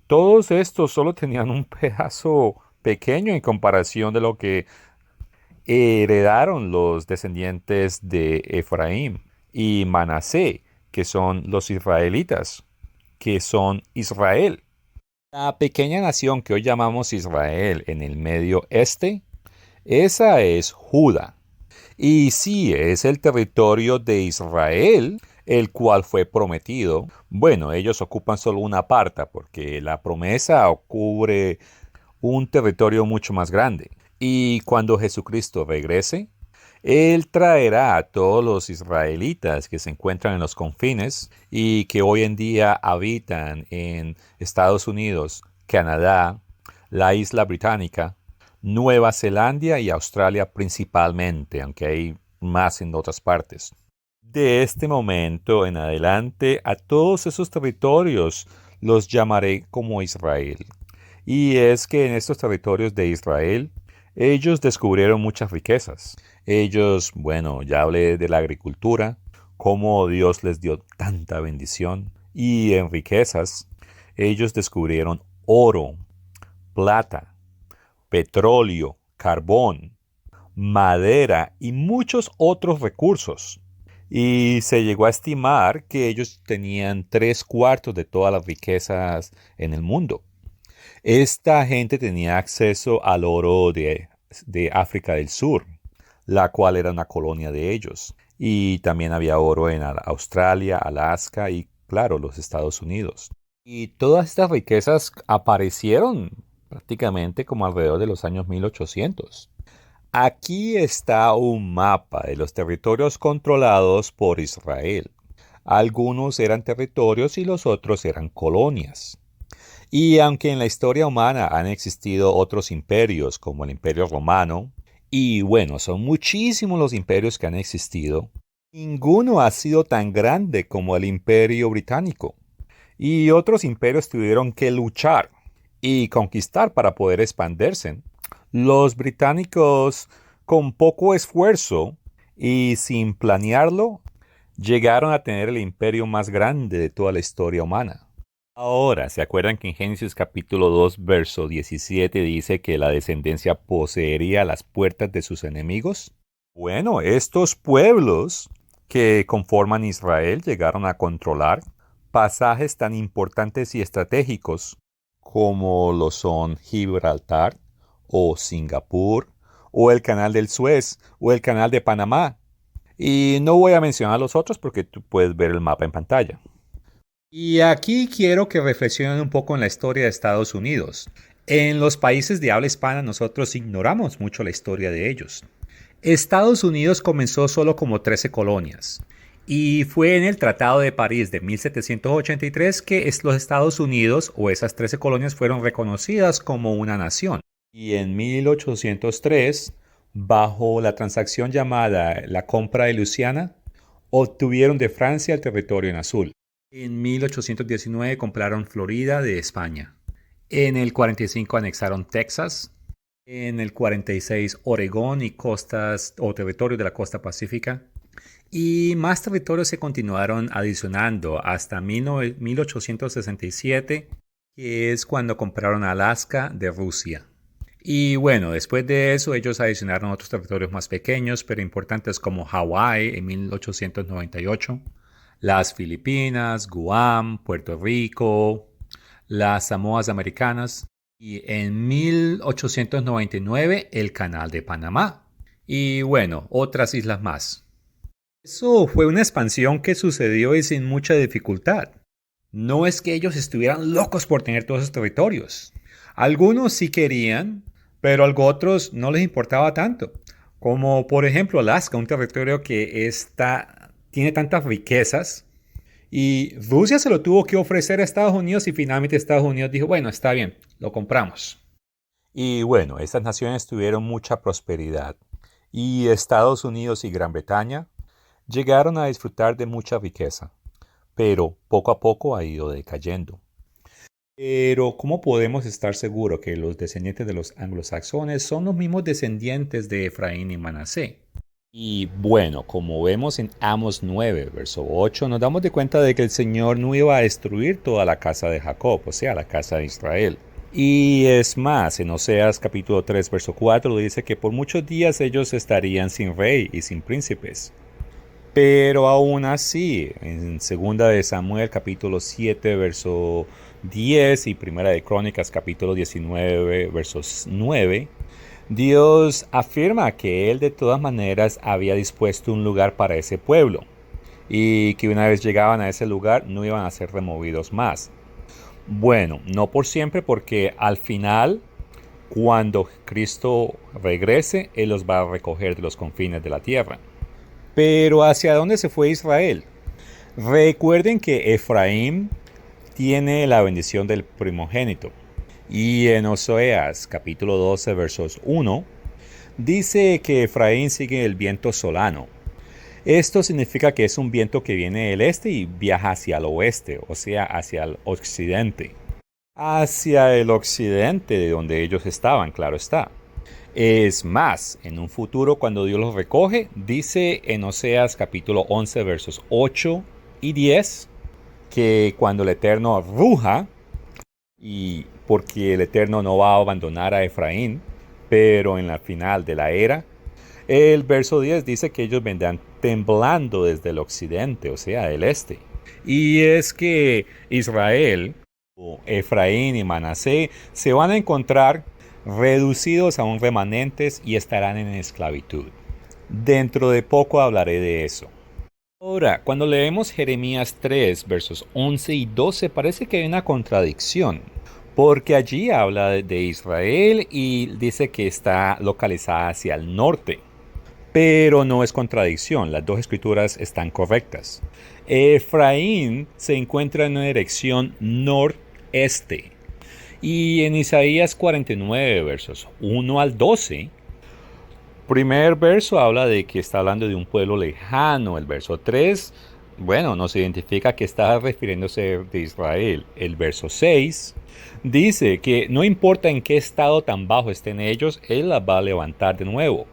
todos estos solo tenían un pedazo pequeño en comparación de lo que heredaron los descendientes de Efraín y Manasé, que son los israelitas, que son Israel. La pequeña nación que hoy llamamos Israel en el Medio Este, esa es Judá. Y sí, es el territorio de Israel, el cual fue prometido. Bueno, ellos ocupan solo una parte, porque la promesa cubre un territorio mucho más grande. Y cuando Jesucristo regrese, Él traerá a todos los israelitas que se encuentran en los confines y que hoy en día habitan en Estados Unidos, Canadá, la isla británica, Nueva Zelanda y Australia principalmente, aunque hay más en otras partes. De este momento en adelante, a todos esos territorios los llamaré como Israel. Y es que en estos territorios de Israel, ellos descubrieron muchas riquezas. Ellos, bueno, ya hablé de la agricultura, cómo Dios les dio tanta bendición. Y en riquezas, ellos descubrieron oro, plata, petróleo, carbón, madera y muchos otros recursos. Y se llegó a estimar que ellos tenían 3/4 de todas las riquezas en el mundo. Esta gente tenía acceso al oro de África del Sur, la cual era una colonia de ellos. Y también había oro en Australia, Alaska y, claro, los Estados Unidos. Y todas estas riquezas aparecieron prácticamente como alrededor de los años 1800. Aquí está un mapa de los territorios controlados por Israel. Algunos eran territorios y los otros eran colonias. Y aunque en la historia humana han existido otros imperios como el Imperio Romano, y bueno, son muchísimos los imperios que han existido, ninguno ha sido tan grande como el Imperio Británico. Y otros imperios tuvieron que luchar y conquistar para poder expandirse. Los británicos, con poco esfuerzo y sin planearlo, llegaron a tener el imperio más grande de toda la historia humana. Ahora, ¿se acuerdan que en Génesis capítulo 2, verso 17 dice que la descendencia poseería las puertas de sus enemigos? Bueno, estos pueblos que conforman Israel llegaron a controlar pasajes tan importantes y estratégicos como lo son Gibraltar o Singapur o el Canal del Suez o el Canal de Panamá. Y no voy a mencionar los otros porque tú puedes ver el mapa en pantalla. Y aquí quiero que reflexionen un poco en la historia de Estados Unidos. En los países de habla hispana nosotros ignoramos mucho la historia de ellos. Estados Unidos comenzó solo como 13 colonias. Y fue en el Tratado de París de 1783 que los Estados Unidos o esas 13 colonias fueron reconocidas como una nación. Y en 1803, bajo la transacción llamada la Compra de Luisiana, obtuvieron de Francia el territorio en azul. En 1819 compraron Florida de España. En el 45 anexaron Texas. En el 46 Oregón y costas o territorio de la costa pacífica. Y más territorios se continuaron adicionando hasta 1867, que es cuando compraron Alaska de Rusia. Y bueno, después de eso ellos adicionaron otros territorios más pequeños pero importantes como Hawái en 1898, las Filipinas, Guam, Puerto Rico, las Samoas Americanas y en 1899 el Canal de Panamá. Y bueno, otras islas más. Eso fue una expansión que sucedió y sin mucha dificultad. No es que ellos estuvieran locos por tener todos esos territorios. Algunos sí querían, pero a otros no les importaba tanto. Como por ejemplo Alaska, un territorio que tiene tantas riquezas. Y Rusia se lo tuvo que ofrecer a Estados Unidos y finalmente Estados Unidos dijo, bueno, está bien, lo compramos. Y bueno, estas naciones tuvieron mucha prosperidad. Y Estados Unidos y Gran Bretaña llegaron a disfrutar de mucha riqueza, pero poco a poco ha ido decayendo. Pero ¿cómo podemos estar seguros que los descendientes de los anglosajones son los mismos descendientes de Efraín y Manasé? Y bueno, como vemos en Amos 9, verso 8, nos damos de cuenta de que el Señor no iba a destruir toda la casa de Jacob, o sea, la casa de Israel. Y es más, en Oseas capítulo 3, verso 4 dice que por muchos días ellos estarían sin rey y sin príncipes. Pero aún así, en 2 de Samuel capítulo 7, verso 10 y 1 de Crónicas capítulo 19, versos 9, Dios afirma que Él de todas maneras había dispuesto un lugar para ese pueblo y que una vez llegaban a ese lugar no iban a ser removidos más. Bueno, no por siempre porque al final, cuando Cristo regrese, Él los va a recoger de los confines de la tierra. Pero ¿hacia dónde se fue Israel? Recuerden que Efraín tiene la bendición del primogénito. Y en Oseas capítulo 12 versos 1 dice que Efraín sigue el viento solano. Esto significa que es un viento que viene del este y viaja hacia el oeste, o sea, hacia el occidente. Hacia el occidente de donde ellos estaban, claro está. Es más, en un futuro cuando Dios los recoge, dice en Oseas capítulo 11 versos 8 y 10 que cuando el Eterno ruja, y porque el Eterno no va a abandonar a Efraín, pero en la final de la era, el verso 10 dice que ellos vendrán temblando desde el occidente, o sea, del este. Y es que Israel, o Efraín y Manasé, se van a encontrar reducidos a un remanentes y estarán en esclavitud. Dentro de poco hablaré de eso. Ahora, cuando leemos Jeremías 3, versos 11 y 12, parece que hay una contradicción. porque allí habla de Israel y dice que está localizada hacia el norte. Pero no es contradicción, las dos escrituras están correctas. Efraín se encuentra en una dirección noreste. Y en Isaías 49, versos 1 al 12, primer verso habla de que está hablando de un pueblo lejano. El verso 3, bueno, nos identifica que está refiriéndose de Israel. El verso 6 dice que no importa en qué estado tan bajo estén ellos, Él las va a levantar de nuevo.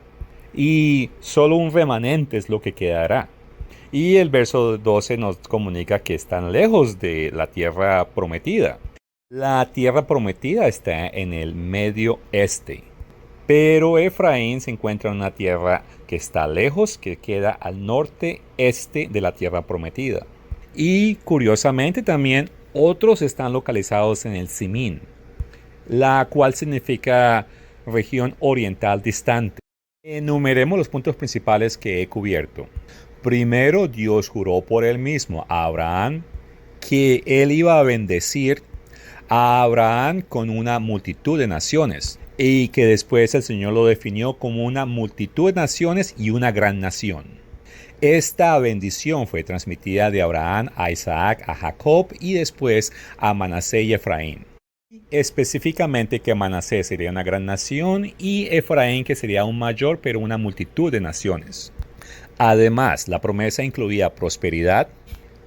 Y solo un remanente es lo que quedará. Y el verso 12 nos comunica que están lejos de la tierra prometida. La tierra prometida está en el medio este. Pero Efraín se encuentra en una tierra que está lejos, que queda al norte este de la tierra prometida. Y curiosamente también otros están localizados en el Simín, la cual significa región oriental distante. Enumeremos los puntos principales que he cubierto. Primero, Dios juró por él mismo a Abraham que él iba a bendecir a Abraham con una multitud de naciones y que después el Señor lo definió como una multitud de naciones y una gran nación. Esta bendición fue transmitida de Abraham a Isaac, a Jacob y después a Manasés y Efraín. Específicamente que Manasés sería una gran nación y Efraín que sería aún mayor pero una multitud de naciones. Además, la promesa incluía prosperidad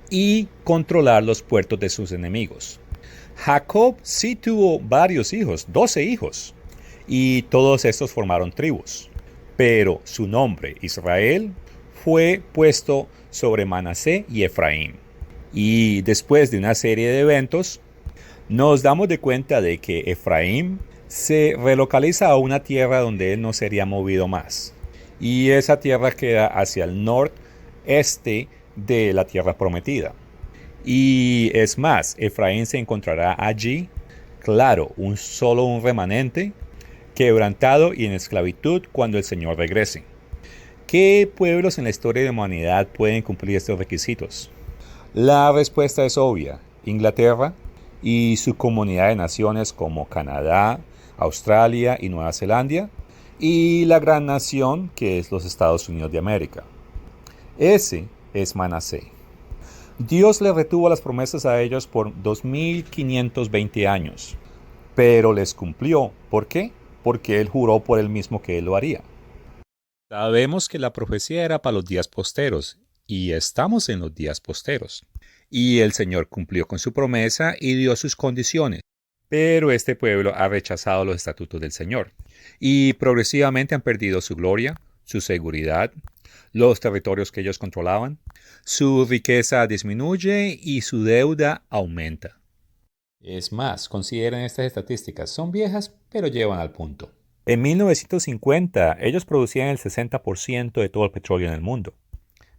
y controlar los puertos de sus enemigos. Jacob sí tuvo varios hijos, 12 hijos, y todos estos formaron tribus. Pero su nombre, Israel, fue puesto sobre Manasés y Efraín. Y después de una serie de eventos, nos damos de cuenta de que Efraín se relocaliza a una tierra donde él no sería movido más. Y esa tierra queda hacia el noreste de la tierra prometida. Y es más, Efraín se encontrará allí, claro, solo un remanente, quebrantado y en esclavitud cuando el Señor regrese. ¿Qué pueblos en la historia de la humanidad pueden cumplir estos requisitos? La respuesta es obvia: Inglaterra y su comunidad de naciones como Canadá, Australia y Nueva Zelanda, y la gran nación que es los Estados Unidos de América. Ese es Manasés. Dios le retuvo las promesas a ellos por 2520 años, pero les cumplió. ¿Por qué? Porque Él juró por Él mismo que Él lo haría. Sabemos que la profecía era para los días posteros, y estamos en los días posteros. Y el Señor cumplió con su promesa y dio sus condiciones. Pero este pueblo ha rechazado los estatutos del Señor, y progresivamente han perdido su gloria, su seguridad, los territorios que ellos controlaban, su riqueza disminuye y su deuda aumenta. Es más, consideren estas estadísticas, son viejas pero llevan al punto. En 1950, ellos producían el 60% de todo el petróleo en el mundo.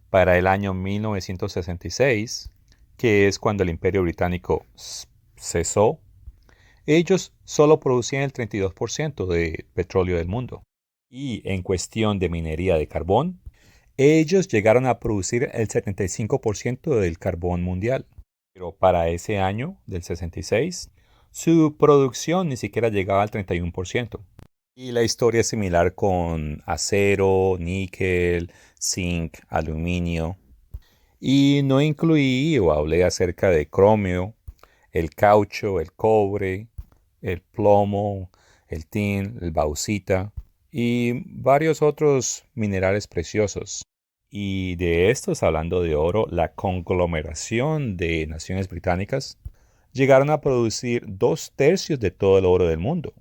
Para el año 1966, que es cuando el Imperio Británico cesó, ellos solo producían el 32% de petróleo del mundo. Y en cuestión de minería de carbón, ellos llegaron a producir el 75% del carbón mundial. Pero para ese año, del 66, su producción ni siquiera llegaba al 31%. Y la historia es similar con acero, níquel, zinc, aluminio. Y no incluí o hablé acerca de cromio, el caucho, el cobre, el plomo, el tin, el bauxita y varios otros minerales preciosos. Y de estos, hablando de oro, la conglomeración de naciones británicas llegaron a producir 2/3 de todo el oro del mundo.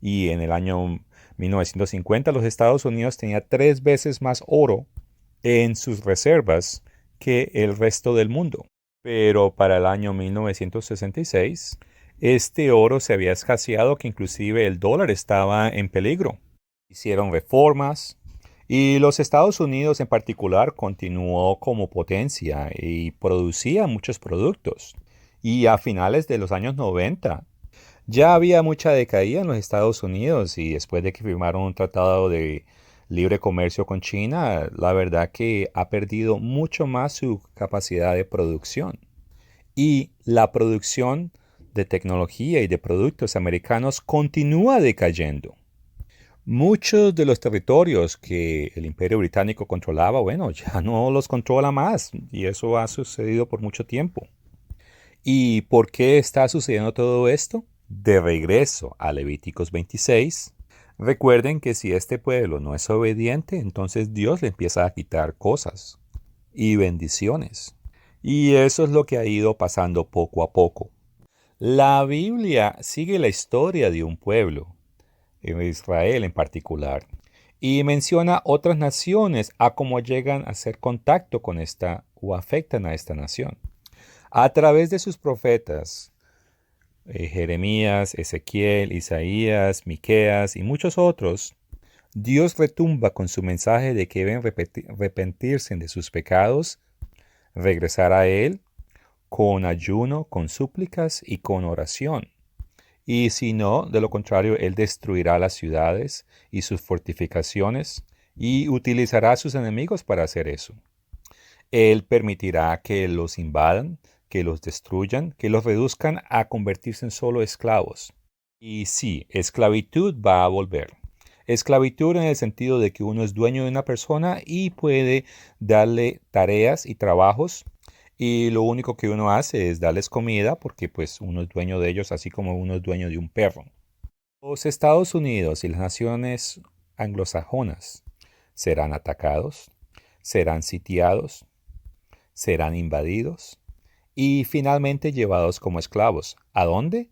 Y en el año 1950 los Estados Unidos tenían 3 veces más oro en sus reservas que el resto del mundo. Pero para el año 1966, este oro se había escaseado que inclusive el dólar estaba en peligro. Hicieron reformas y los Estados Unidos en particular continuó como potencia y producía muchos productos. Y a finales de los años 90 ya había mucha decaída en los Estados Unidos y después de que firmaron un tratado de libre comercio con China, la verdad que ha perdido mucho más su capacidad de producción. Y la producción de tecnología y de productos americanos continúa decayendo. Muchos de los territorios que el Imperio Británico controlaba, bueno, ya no los controla más y eso ha sucedido por mucho tiempo. ¿Y por qué está sucediendo todo esto? De regreso a Levíticos 26, recuerden que si este pueblo no es obediente, entonces Dios le empieza a quitar cosas y bendiciones. Y eso es lo que ha ido pasando poco a poco. La Biblia sigue la historia de un pueblo, en Israel en particular, y menciona otras naciones a cómo llegan a hacer contacto con esta o afectan a esta nación. A través de sus profetas, Jeremías, Ezequiel, Isaías, Miqueas y muchos otros, Dios retumba con su mensaje de que deben arrepentirse de sus pecados, regresar a Él con ayuno, con súplicas y con oración. Y si no, de lo contrario, Él destruirá las ciudades y sus fortificaciones y utilizará a sus enemigos para hacer eso. Él permitirá que los invadan, que los destruyan, que los reduzcan a convertirse en solo esclavos. Y sí, esclavitud va a volver. Esclavitud en el sentido de que uno es dueño de una persona y puede darle tareas y trabajos y lo único que uno hace es darles comida porque pues uno es dueño de ellos así como uno es dueño de un perro. Los Estados Unidos y las naciones anglosajonas serán atacados, serán sitiados, serán invadidos y finalmente llevados como esclavos. ¿A dónde?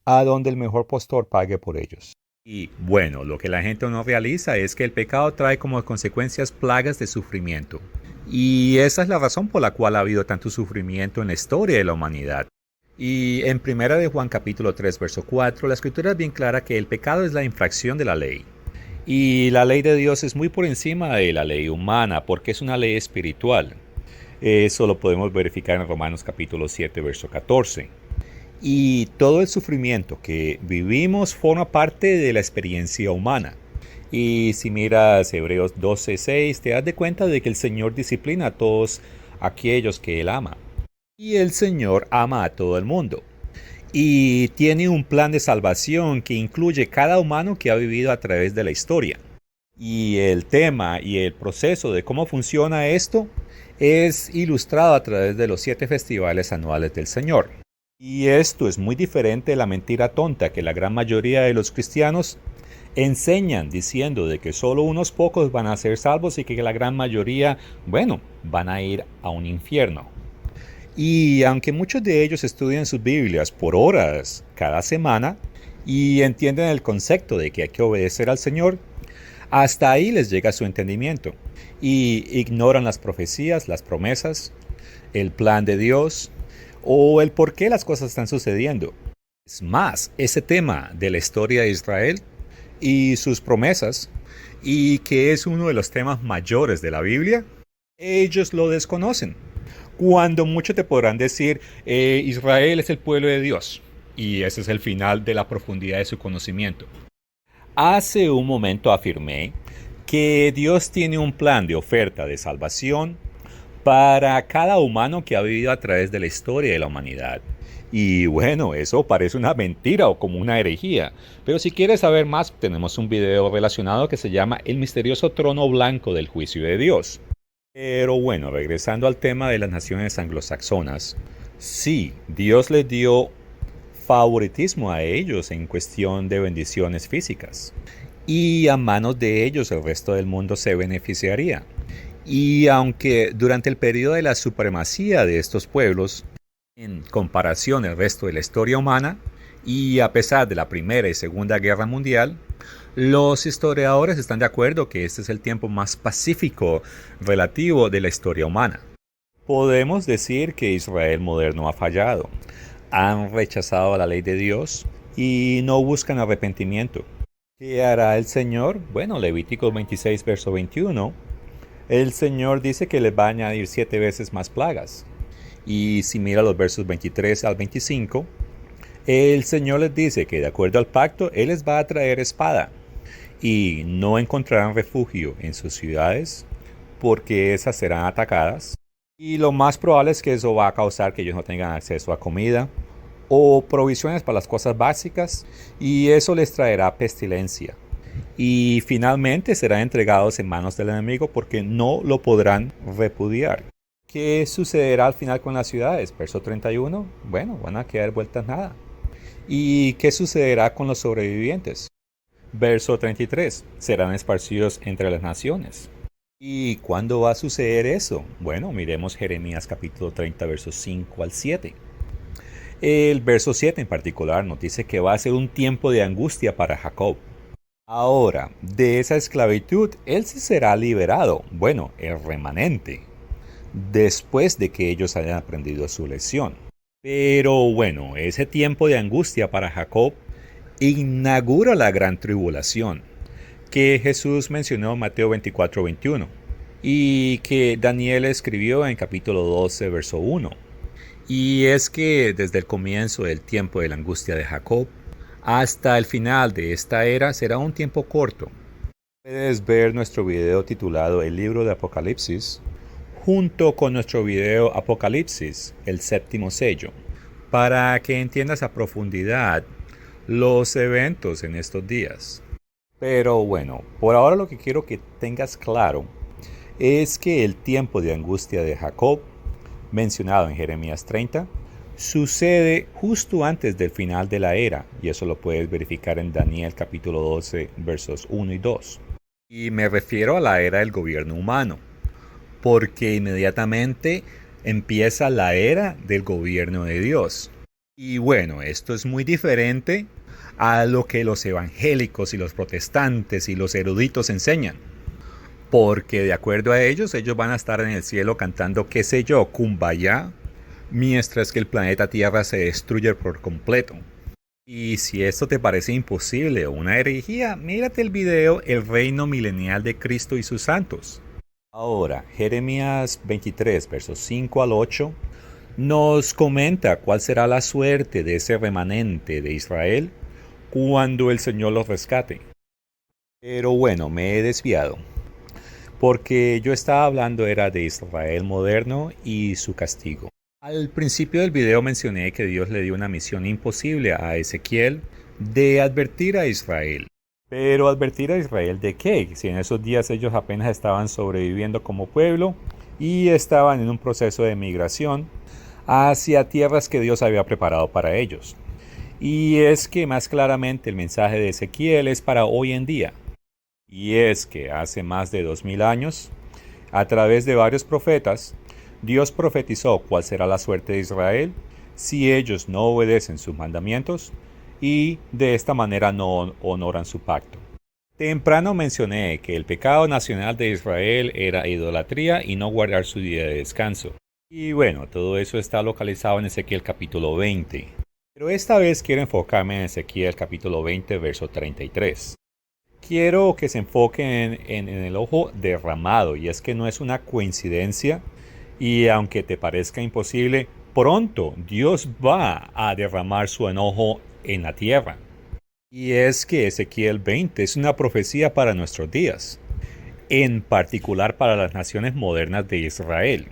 A donde el mejor postor pague por ellos. Y bueno, lo que la gente no realiza es que el pecado trae como consecuencias plagas de sufrimiento. Y esa es la razón por la cual ha habido tanto sufrimiento en la historia de la humanidad. Y en 1 de Juan capítulo 3, verso 4, la escritura es bien clara que el pecado es la infracción de la ley. Y la ley de Dios es muy por encima de la ley humana porque es una ley espiritual. Eso lo podemos verificar en Romanos capítulo 7, verso 14. Y todo el sufrimiento que vivimos forma parte de la experiencia humana. Y si miras Hebreos 12:6, te das de cuenta de que el Señor disciplina a todos aquellos que Él ama. Y el Señor ama a todo el mundo. Y tiene un plan de salvación que incluye cada humano que ha vivido a través de la historia. Y el tema y el proceso de cómo funciona esto es ilustrado a través de los 7 festivales anuales del Señor. Y esto es muy diferente de la mentira tonta que la gran mayoría de los cristianos enseñan diciendo de que solo unos pocos van a ser salvos y que la gran mayoría, bueno, van a ir a un infierno. Y aunque muchos de ellos estudian sus Biblias por horas cada semana y entienden el concepto de que hay que obedecer al Señor, hasta ahí les llega su entendimiento y ignoran las profecías, las promesas, el plan de Dios o el por qué las cosas están sucediendo. Es más, ese tema de la historia de Israel y sus promesas, y que es uno de los temas mayores de la Biblia, ellos lo desconocen. Cuando muchos te podrán decir, Israel es el pueblo de Dios, y ese es el final de la profundidad de su conocimiento. Hace un momento afirmé que Dios tiene un plan de oferta de salvación para cada humano que ha vivido a través de la historia de la humanidad. Y bueno, eso parece una mentira o como una herejía. Pero si quieres saber más, tenemos un video relacionado que se llama El misterioso trono blanco del juicio de Dios. Pero bueno, regresando al tema de las naciones anglosajonas, sí, Dios les dio favoritismo a ellos en cuestión de bendiciones físicas. Y a manos de ellos el resto del mundo se beneficiaría. Y aunque durante el periodo de la supremacía de estos pueblos, en comparación al resto de la historia humana, y a pesar de la Primera y Segunda Guerra Mundial, los historiadores están de acuerdo que este es el tiempo más pacífico relativo de la historia humana. Podemos decir que Israel moderno ha fallado. Han rechazado la ley de Dios y no buscan arrepentimiento. ¿Qué hará el Señor? Bueno, Levítico 26, verso 21. El Señor dice que les va a añadir 7 veces más plagas. Y si mira los versos 23 al 25, el Señor les dice que de acuerdo al pacto, Él les va a traer espada. Y no encontrarán refugio en sus ciudades, porque esas serán atacadas. Y lo más probable es que eso va a causar que ellos no tengan acceso a comida, o provisiones para las cosas básicas, y eso les traerá pestilencia. Y finalmente serán entregados en manos del enemigo porque no lo podrán repudiar. ¿Qué sucederá al final con las ciudades? Verso 31. Bueno, van a quedar vueltas nada. ¿Y qué sucederá con los sobrevivientes? Verso 33. Serán esparcidos entre las naciones. ¿Y cuándo va a suceder eso? Bueno, miremos Jeremías capítulo 30, versos 5 al 7. El verso 7 en particular nos dice que va a ser un tiempo de angustia para Jacob. Ahora, de esa esclavitud, él sí será liberado, bueno, el remanente, después de que ellos hayan aprendido su lección. Pero bueno, ese tiempo de angustia para Jacob inaugura la gran tribulación que Jesús mencionó en Mateo 24:21 y que Daniel escribió en capítulo 12, verso 1. Y es que desde el comienzo del tiempo de la angustia de Jacob hasta el final de esta era será un tiempo corto. Puedes ver nuestro video titulado El libro de Apocalipsis junto con nuestro video Apocalipsis, el séptimo sello, para que entiendas a profundidad los eventos en estos días. Pero bueno, por ahora lo que quiero que tengas claro es que el tiempo de angustia de Jacob, mencionado en Jeremías 30, sucede justo antes del final de la era, y eso lo puedes verificar en Daniel capítulo 12, versos 1 y 2. Y me refiero a la era del gobierno humano, porque inmediatamente empieza la era del gobierno de Dios. Y bueno, esto es muy diferente a lo que los evangélicos y los protestantes y los eruditos enseñan. Porque de acuerdo a ellos van a estar en el cielo cantando, qué sé yo, Kumbaya, mientras que el planeta Tierra se destruye por completo. Y si esto te parece imposible o una herejía, mírate el video El reino milenial de Cristo y sus santos. Ahora, Jeremías 23, versos 5 al 8, nos comenta cuál será la suerte de ese remanente de Israel cuando el Señor los rescate. Pero bueno, me he desviado, porque yo estaba hablando era de Israel moderno y su castigo. Al principio del video mencioné que Dios le dio una misión imposible a Ezequiel de advertir a Israel. Pero ¿advertir a Israel de qué? Si en esos días ellos apenas estaban sobreviviendo como pueblo y estaban en un proceso de migración hacia tierras que Dios había preparado para ellos. Y es que más claramente el mensaje de Ezequiel es para hoy en día. Y es que hace más de 2000 años, a través de varios profetas, Dios profetizó cuál será la suerte de Israel si ellos no obedecen sus mandamientos y de esta manera no honoran su pacto. Temprano mencioné que el pecado nacional de Israel era idolatría y no guardar su día de descanso. Y bueno, todo eso está localizado en Ezequiel capítulo 20. Pero esta vez quiero enfocarme en Ezequiel capítulo 20, verso 33. Quiero que se enfoquen en el ojo derramado, y es que no es una coincidencia, y aunque te parezca imposible, pronto Dios va a derramar su enojo en la tierra. Y es que Ezequiel 20 es una profecía para nuestros días, en particular para las naciones modernas de Israel.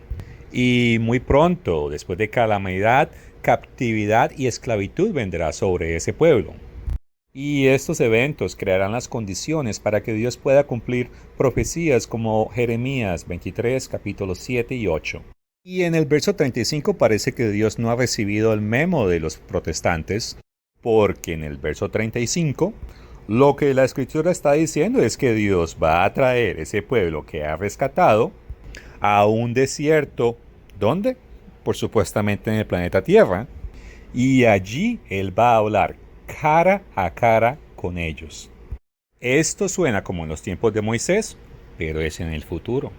Y muy pronto, después de calamidad, captividad y esclavitud vendrá sobre ese pueblo. Y estos eventos crearán las condiciones para que Dios pueda cumplir profecías como Jeremías 23, capítulos 7 y 8. Y en el verso 35 parece que Dios no ha recibido el memo de los protestantes, porque en el verso 35 lo que la escritura está diciendo es que Dios va a traer ese pueblo que ha rescatado a un desierto. ¿Dónde? Por supuestamente en el planeta Tierra. Y allí Él va a hablar cara a cara con ellos. Esto suena como en los tiempos de Moisés, pero es en el futuro.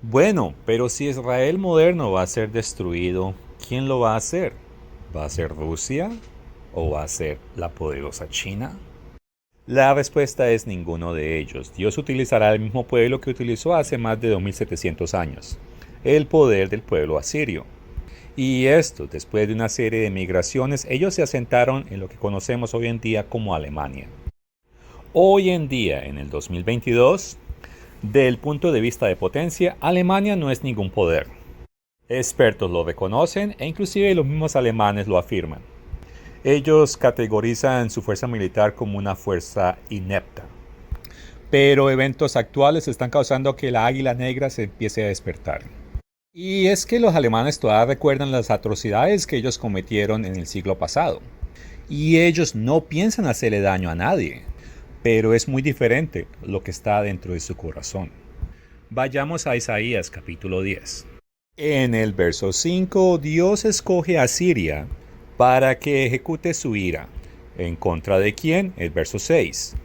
Bueno, pero si Israel moderno va a ser destruido, ¿quién lo va a hacer? ¿Va a ser Rusia o va a ser la poderosa China? La respuesta es ninguno de ellos. Dios utilizará el mismo pueblo que utilizó hace más de 2700 años, el poder del pueblo asirio. Y esto, después de una serie de migraciones, ellos se asentaron en lo que conocemos hoy en día como Alemania. Hoy en día, en el 2022, del punto de vista de potencia, Alemania no es ningún poder. Expertos lo reconocen e inclusive los mismos alemanes lo afirman. Ellos categorizan su fuerza militar como una fuerza inepta. Pero eventos actuales están causando que la águila negra se empiece a despertar. Y es que los alemanes todavía recuerdan las atrocidades que ellos cometieron en el siglo pasado. Y ellos no piensan hacerle daño a nadie. Pero es muy diferente lo que está dentro de su corazón. Vayamos a Isaías capítulo 10. En el verso 5, Dios escoge a Siria para que ejecute su ira. ¿En contra de quién? El verso 6.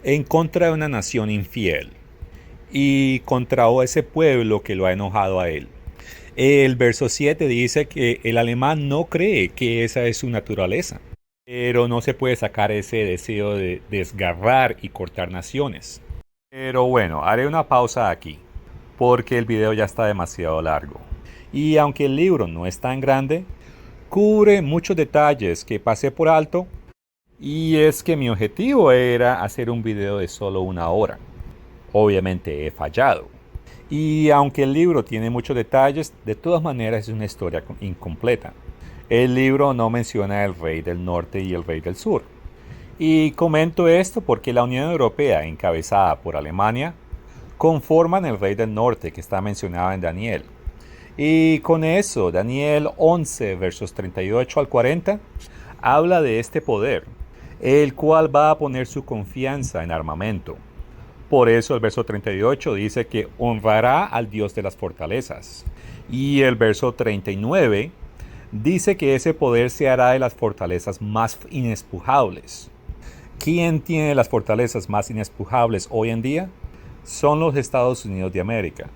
En contra de una nación infiel y contra ese pueblo que lo ha enojado a él. El verso 7 dice que el alemán no cree que esa es su naturaleza, pero no se puede sacar ese deseo de desgarrar y cortar naciones. Pero bueno, haré una pausa aquí, porque el video ya está demasiado largo. Y aunque el libro no es tan grande, cubre muchos detalles que pasé por alto. Y es que mi objetivo era hacer un video de solo 1 hora. Obviamente he fallado. Y aunque el libro tiene muchos detalles, de todas maneras es una historia incompleta. El libro no menciona el rey del norte y el rey del sur. Y comento esto porque la Unión Europea, encabezada por Alemania, conforman el rey del norte que está mencionado en Daniel. Y con eso, Daniel 11, versos 38 al 40, habla de este poder, el cual va a poner su confianza en armamento. Por eso el verso 38 dice que honrará al Dios de las fortalezas. Y el verso 39 dice que ese poder se hará de las fortalezas más inespujables. ¿Quién tiene las fortalezas más inespujables hoy en día? Son los Estados Unidos de América.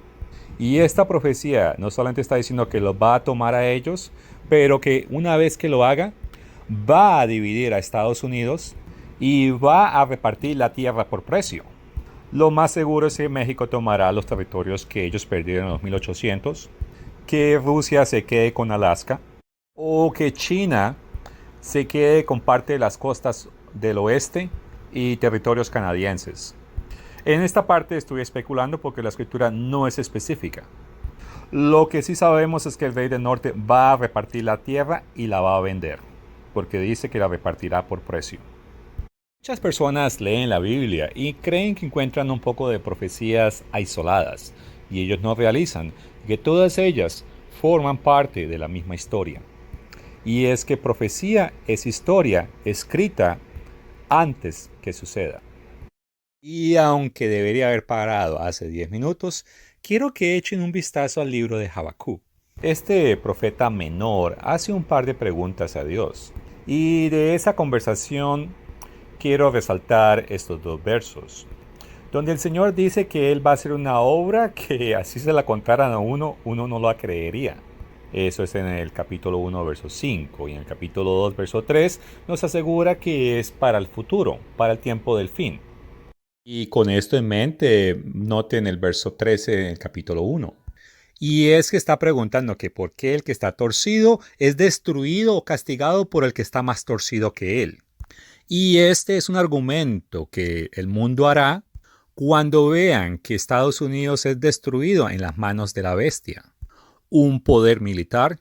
Y esta profecía no solamente está diciendo que los va a tomar a ellos, pero que una vez que lo haga, va a dividir a Estados Unidos y va a repartir la tierra por precio. Lo más seguro es que México tomará los territorios que ellos perdieron en los 1800, que Rusia se quede con Alaska, o que China se quede con parte de las costas del oeste y territorios canadienses. En esta parte estoy especulando porque la escritura no es específica. Lo que sí sabemos es que el rey del norte va a repartir la tierra y la va a vender, porque dice que la repartirá por precio. Muchas personas leen la Biblia y creen que encuentran un poco de profecías aisladas, y ellos no realizan que todas ellas forman parte de la misma historia. Y es que profecía es historia escrita antes que suceda. Y aunque debería haber parado hace 10 minutos, quiero que echen un vistazo al libro de Habacuc. Este profeta menor hace un par de preguntas a Dios. Y de esa conversación quiero resaltar estos 2 versos, donde el Señor dice que Él va a hacer una obra que así se la contaran a uno no la creería. Eso es en el capítulo 1, verso 5, y en el capítulo 2, verso 3, nos asegura que es para el futuro, para el tiempo del fin. Y con esto en mente, noten el verso 13 en el capítulo 1. Y es que está preguntando que por qué el que está torcido es destruido o castigado por el que está más torcido que él. Y este es un argumento que el mundo hará cuando vean que Estados Unidos es destruido en las manos de la bestia, un poder militar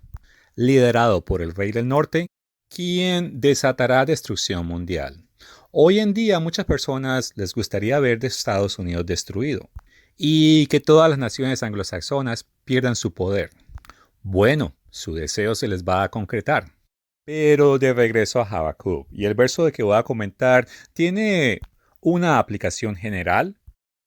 liderado por el rey del norte, quien desatará destrucción mundial. Hoy en día a muchas personas les gustaría ver de Estados Unidos destruido y que todas las naciones anglosajonas pierdan su poder. Bueno, su deseo se les va a concretar. Pero de regreso a Habacuc, y el verso de que voy a comentar tiene una aplicación general,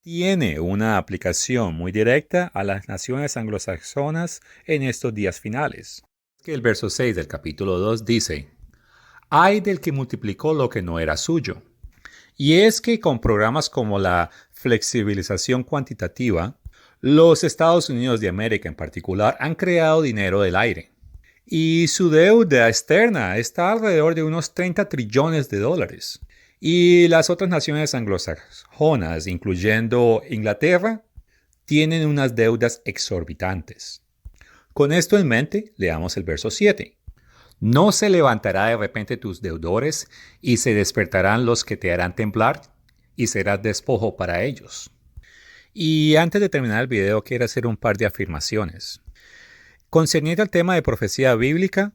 tiene una aplicación muy directa a las naciones anglosajonas en estos días finales. Que el verso 6 del capítulo 2 dice: «Ay del que multiplicó lo que no era suyo». Y es que con programas como la flexibilización cuantitativa, los Estados Unidos de América en particular han creado dinero del aire. Y su deuda externa está alrededor de unos 30 trillones de dólares. Y las otras naciones anglosajonas, incluyendo Inglaterra, tienen unas deudas exorbitantes. Con esto en mente, leamos el verso 7. ¿No se levantará de repente tus deudores y se despertarán los que te harán temblar y serás despojo para ellos? Y antes de terminar el video quiero hacer un par de afirmaciones. Concerniente al tema de profecía bíblica,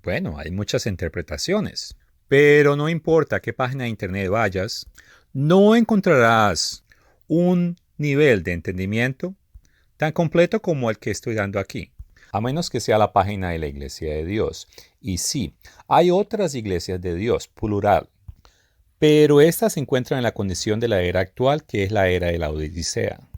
Bueno, hay muchas interpretaciones, pero no importa a qué página de internet vayas, no encontrarás un nivel de entendimiento tan completo como el que estoy dando aquí, a menos que sea la página de la Iglesia de Dios. Y sí, hay otras iglesias de Dios, plural, pero estas se encuentran en la condición de la era actual, que es la era de la Odisea.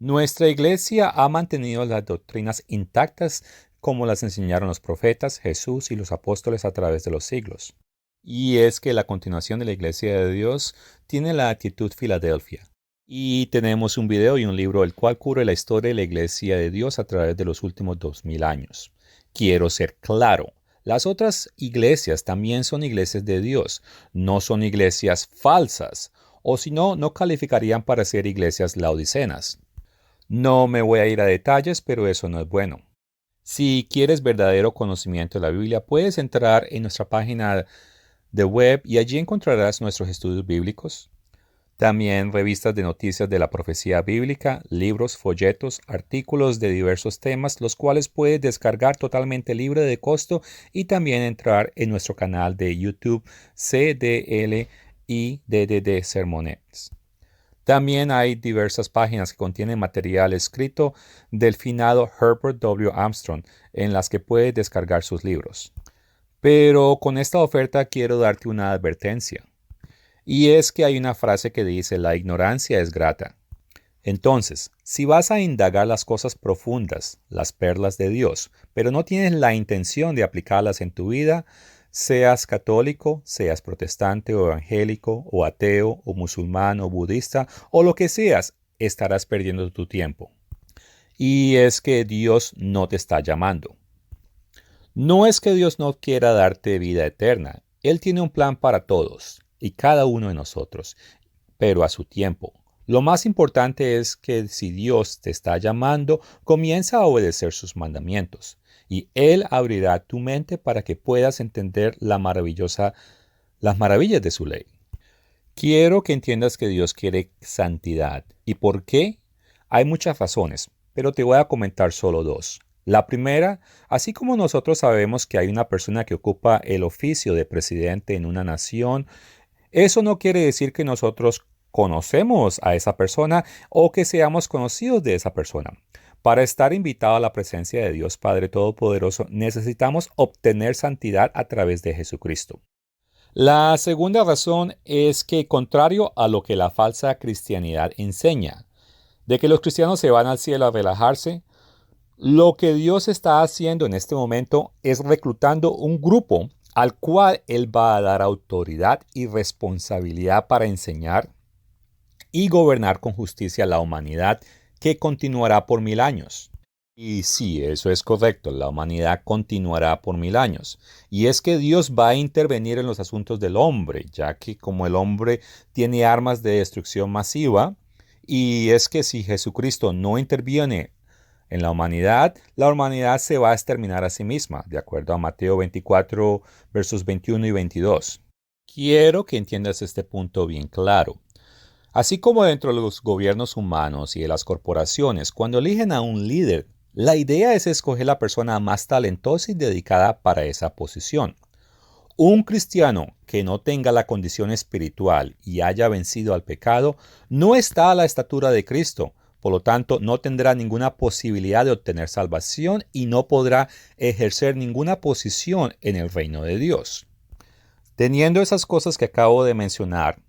Nuestra iglesia ha mantenido las doctrinas intactas como las enseñaron los profetas, Jesús y los apóstoles a través de los siglos. Y es que la continuación de la iglesia de Dios tiene la actitud Filadelfia. Y tenemos un video y un libro el cual cubre la historia de la iglesia de Dios a través de los últimos 2000 años. Quiero ser claro, las otras iglesias también son iglesias de Dios, no son iglesias falsas, o si no, no calificarían para ser iglesias laodicenas. No me voy a ir a detalles, pero eso no es bueno. Si quieres verdadero conocimiento de la Biblia, puedes entrar en nuestra página de web y allí encontrarás nuestros estudios bíblicos. También revistas de noticias de la profecía bíblica, libros, folletos, artículos de diversos temas, los cuales puedes descargar totalmente libre de costo y también entrar en nuestro canal de YouTube CDL y DDD Sermones. También hay diversas páginas que contienen material escrito del finado Herbert W. Armstrong en las que puedes descargar sus libros. Pero con esta oferta quiero darte una advertencia. Y es que hay una frase que dice: la ignorancia es grata. Entonces, si vas a indagar las cosas profundas, las perlas de Dios, pero no tienes la intención de aplicarlas en tu vida, seas católico, seas protestante o evangélico, o ateo, o musulmán, o budista, o lo que seas, estarás perdiendo tu tiempo. Y es que Dios no te está llamando. No es que Dios no quiera darte vida eterna. Él tiene un plan para todos y cada uno de nosotros, pero a su tiempo. Lo más importante es que si Dios te está llamando, comienza a obedecer sus mandamientos, y Él abrirá tu mente para que puedas entender las maravillas de su ley. Quiero que entiendas que Dios quiere santidad. ¿Y por qué? Hay muchas razones, pero te voy a comentar solo dos. La primera, así como nosotros sabemos que hay una persona que ocupa el oficio de presidente en una nación, eso no quiere decir que nosotros conocemos a esa persona o que seamos conocidos de esa persona. Para estar invitado a la presencia de Dios Padre Todopoderoso, necesitamos obtener santidad a través de Jesucristo. La segunda razón es que, contrario a lo que la falsa cristianidad enseña, de que los cristianos se van al cielo a relajarse, lo que Dios está haciendo en este momento es reclutando un grupo al cual Él va a dar autoridad y responsabilidad para enseñar y gobernar con justicia la humanidad, que continuará por 1000 años. Y sí, eso es correcto, la humanidad continuará por 1000 años. Y es que Dios va a intervenir en los asuntos del hombre, ya que como el hombre tiene armas de destrucción masiva, y es que si Jesucristo no interviene en la humanidad se va a exterminar a sí misma, de acuerdo a Mateo 24, versos 21 y 22. Quiero que entiendas este punto bien claro. Así como dentro de los gobiernos humanos y de las corporaciones, cuando eligen a un líder, la idea es escoger la persona más talentosa y dedicada para esa posición. Un cristiano que no tenga la condición espiritual y haya vencido al pecado, no está a la estatura de Cristo. Por lo tanto, no tendrá ninguna posibilidad de obtener salvación y no podrá ejercer ninguna posición en el reino de Dios. Teniendo esas cosas que acabo de mencionar,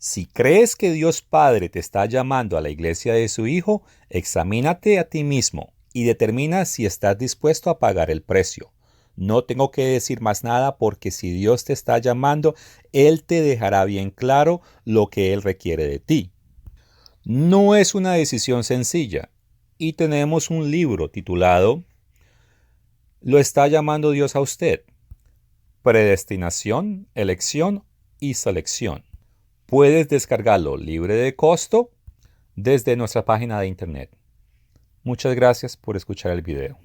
si crees que Dios Padre te está llamando a la iglesia de su Hijo, examínate a ti mismo y determina si estás dispuesto a pagar el precio. No tengo que decir más nada porque si Dios te está llamando, Él te dejará bien claro lo que Él requiere de ti. No es una decisión sencilla y tenemos un libro titulado ¿Lo está llamando Dios a usted? Predestinación, elección y selección. Puedes descargarlo libre de costo desde nuestra página de internet. Muchas gracias por escuchar el video.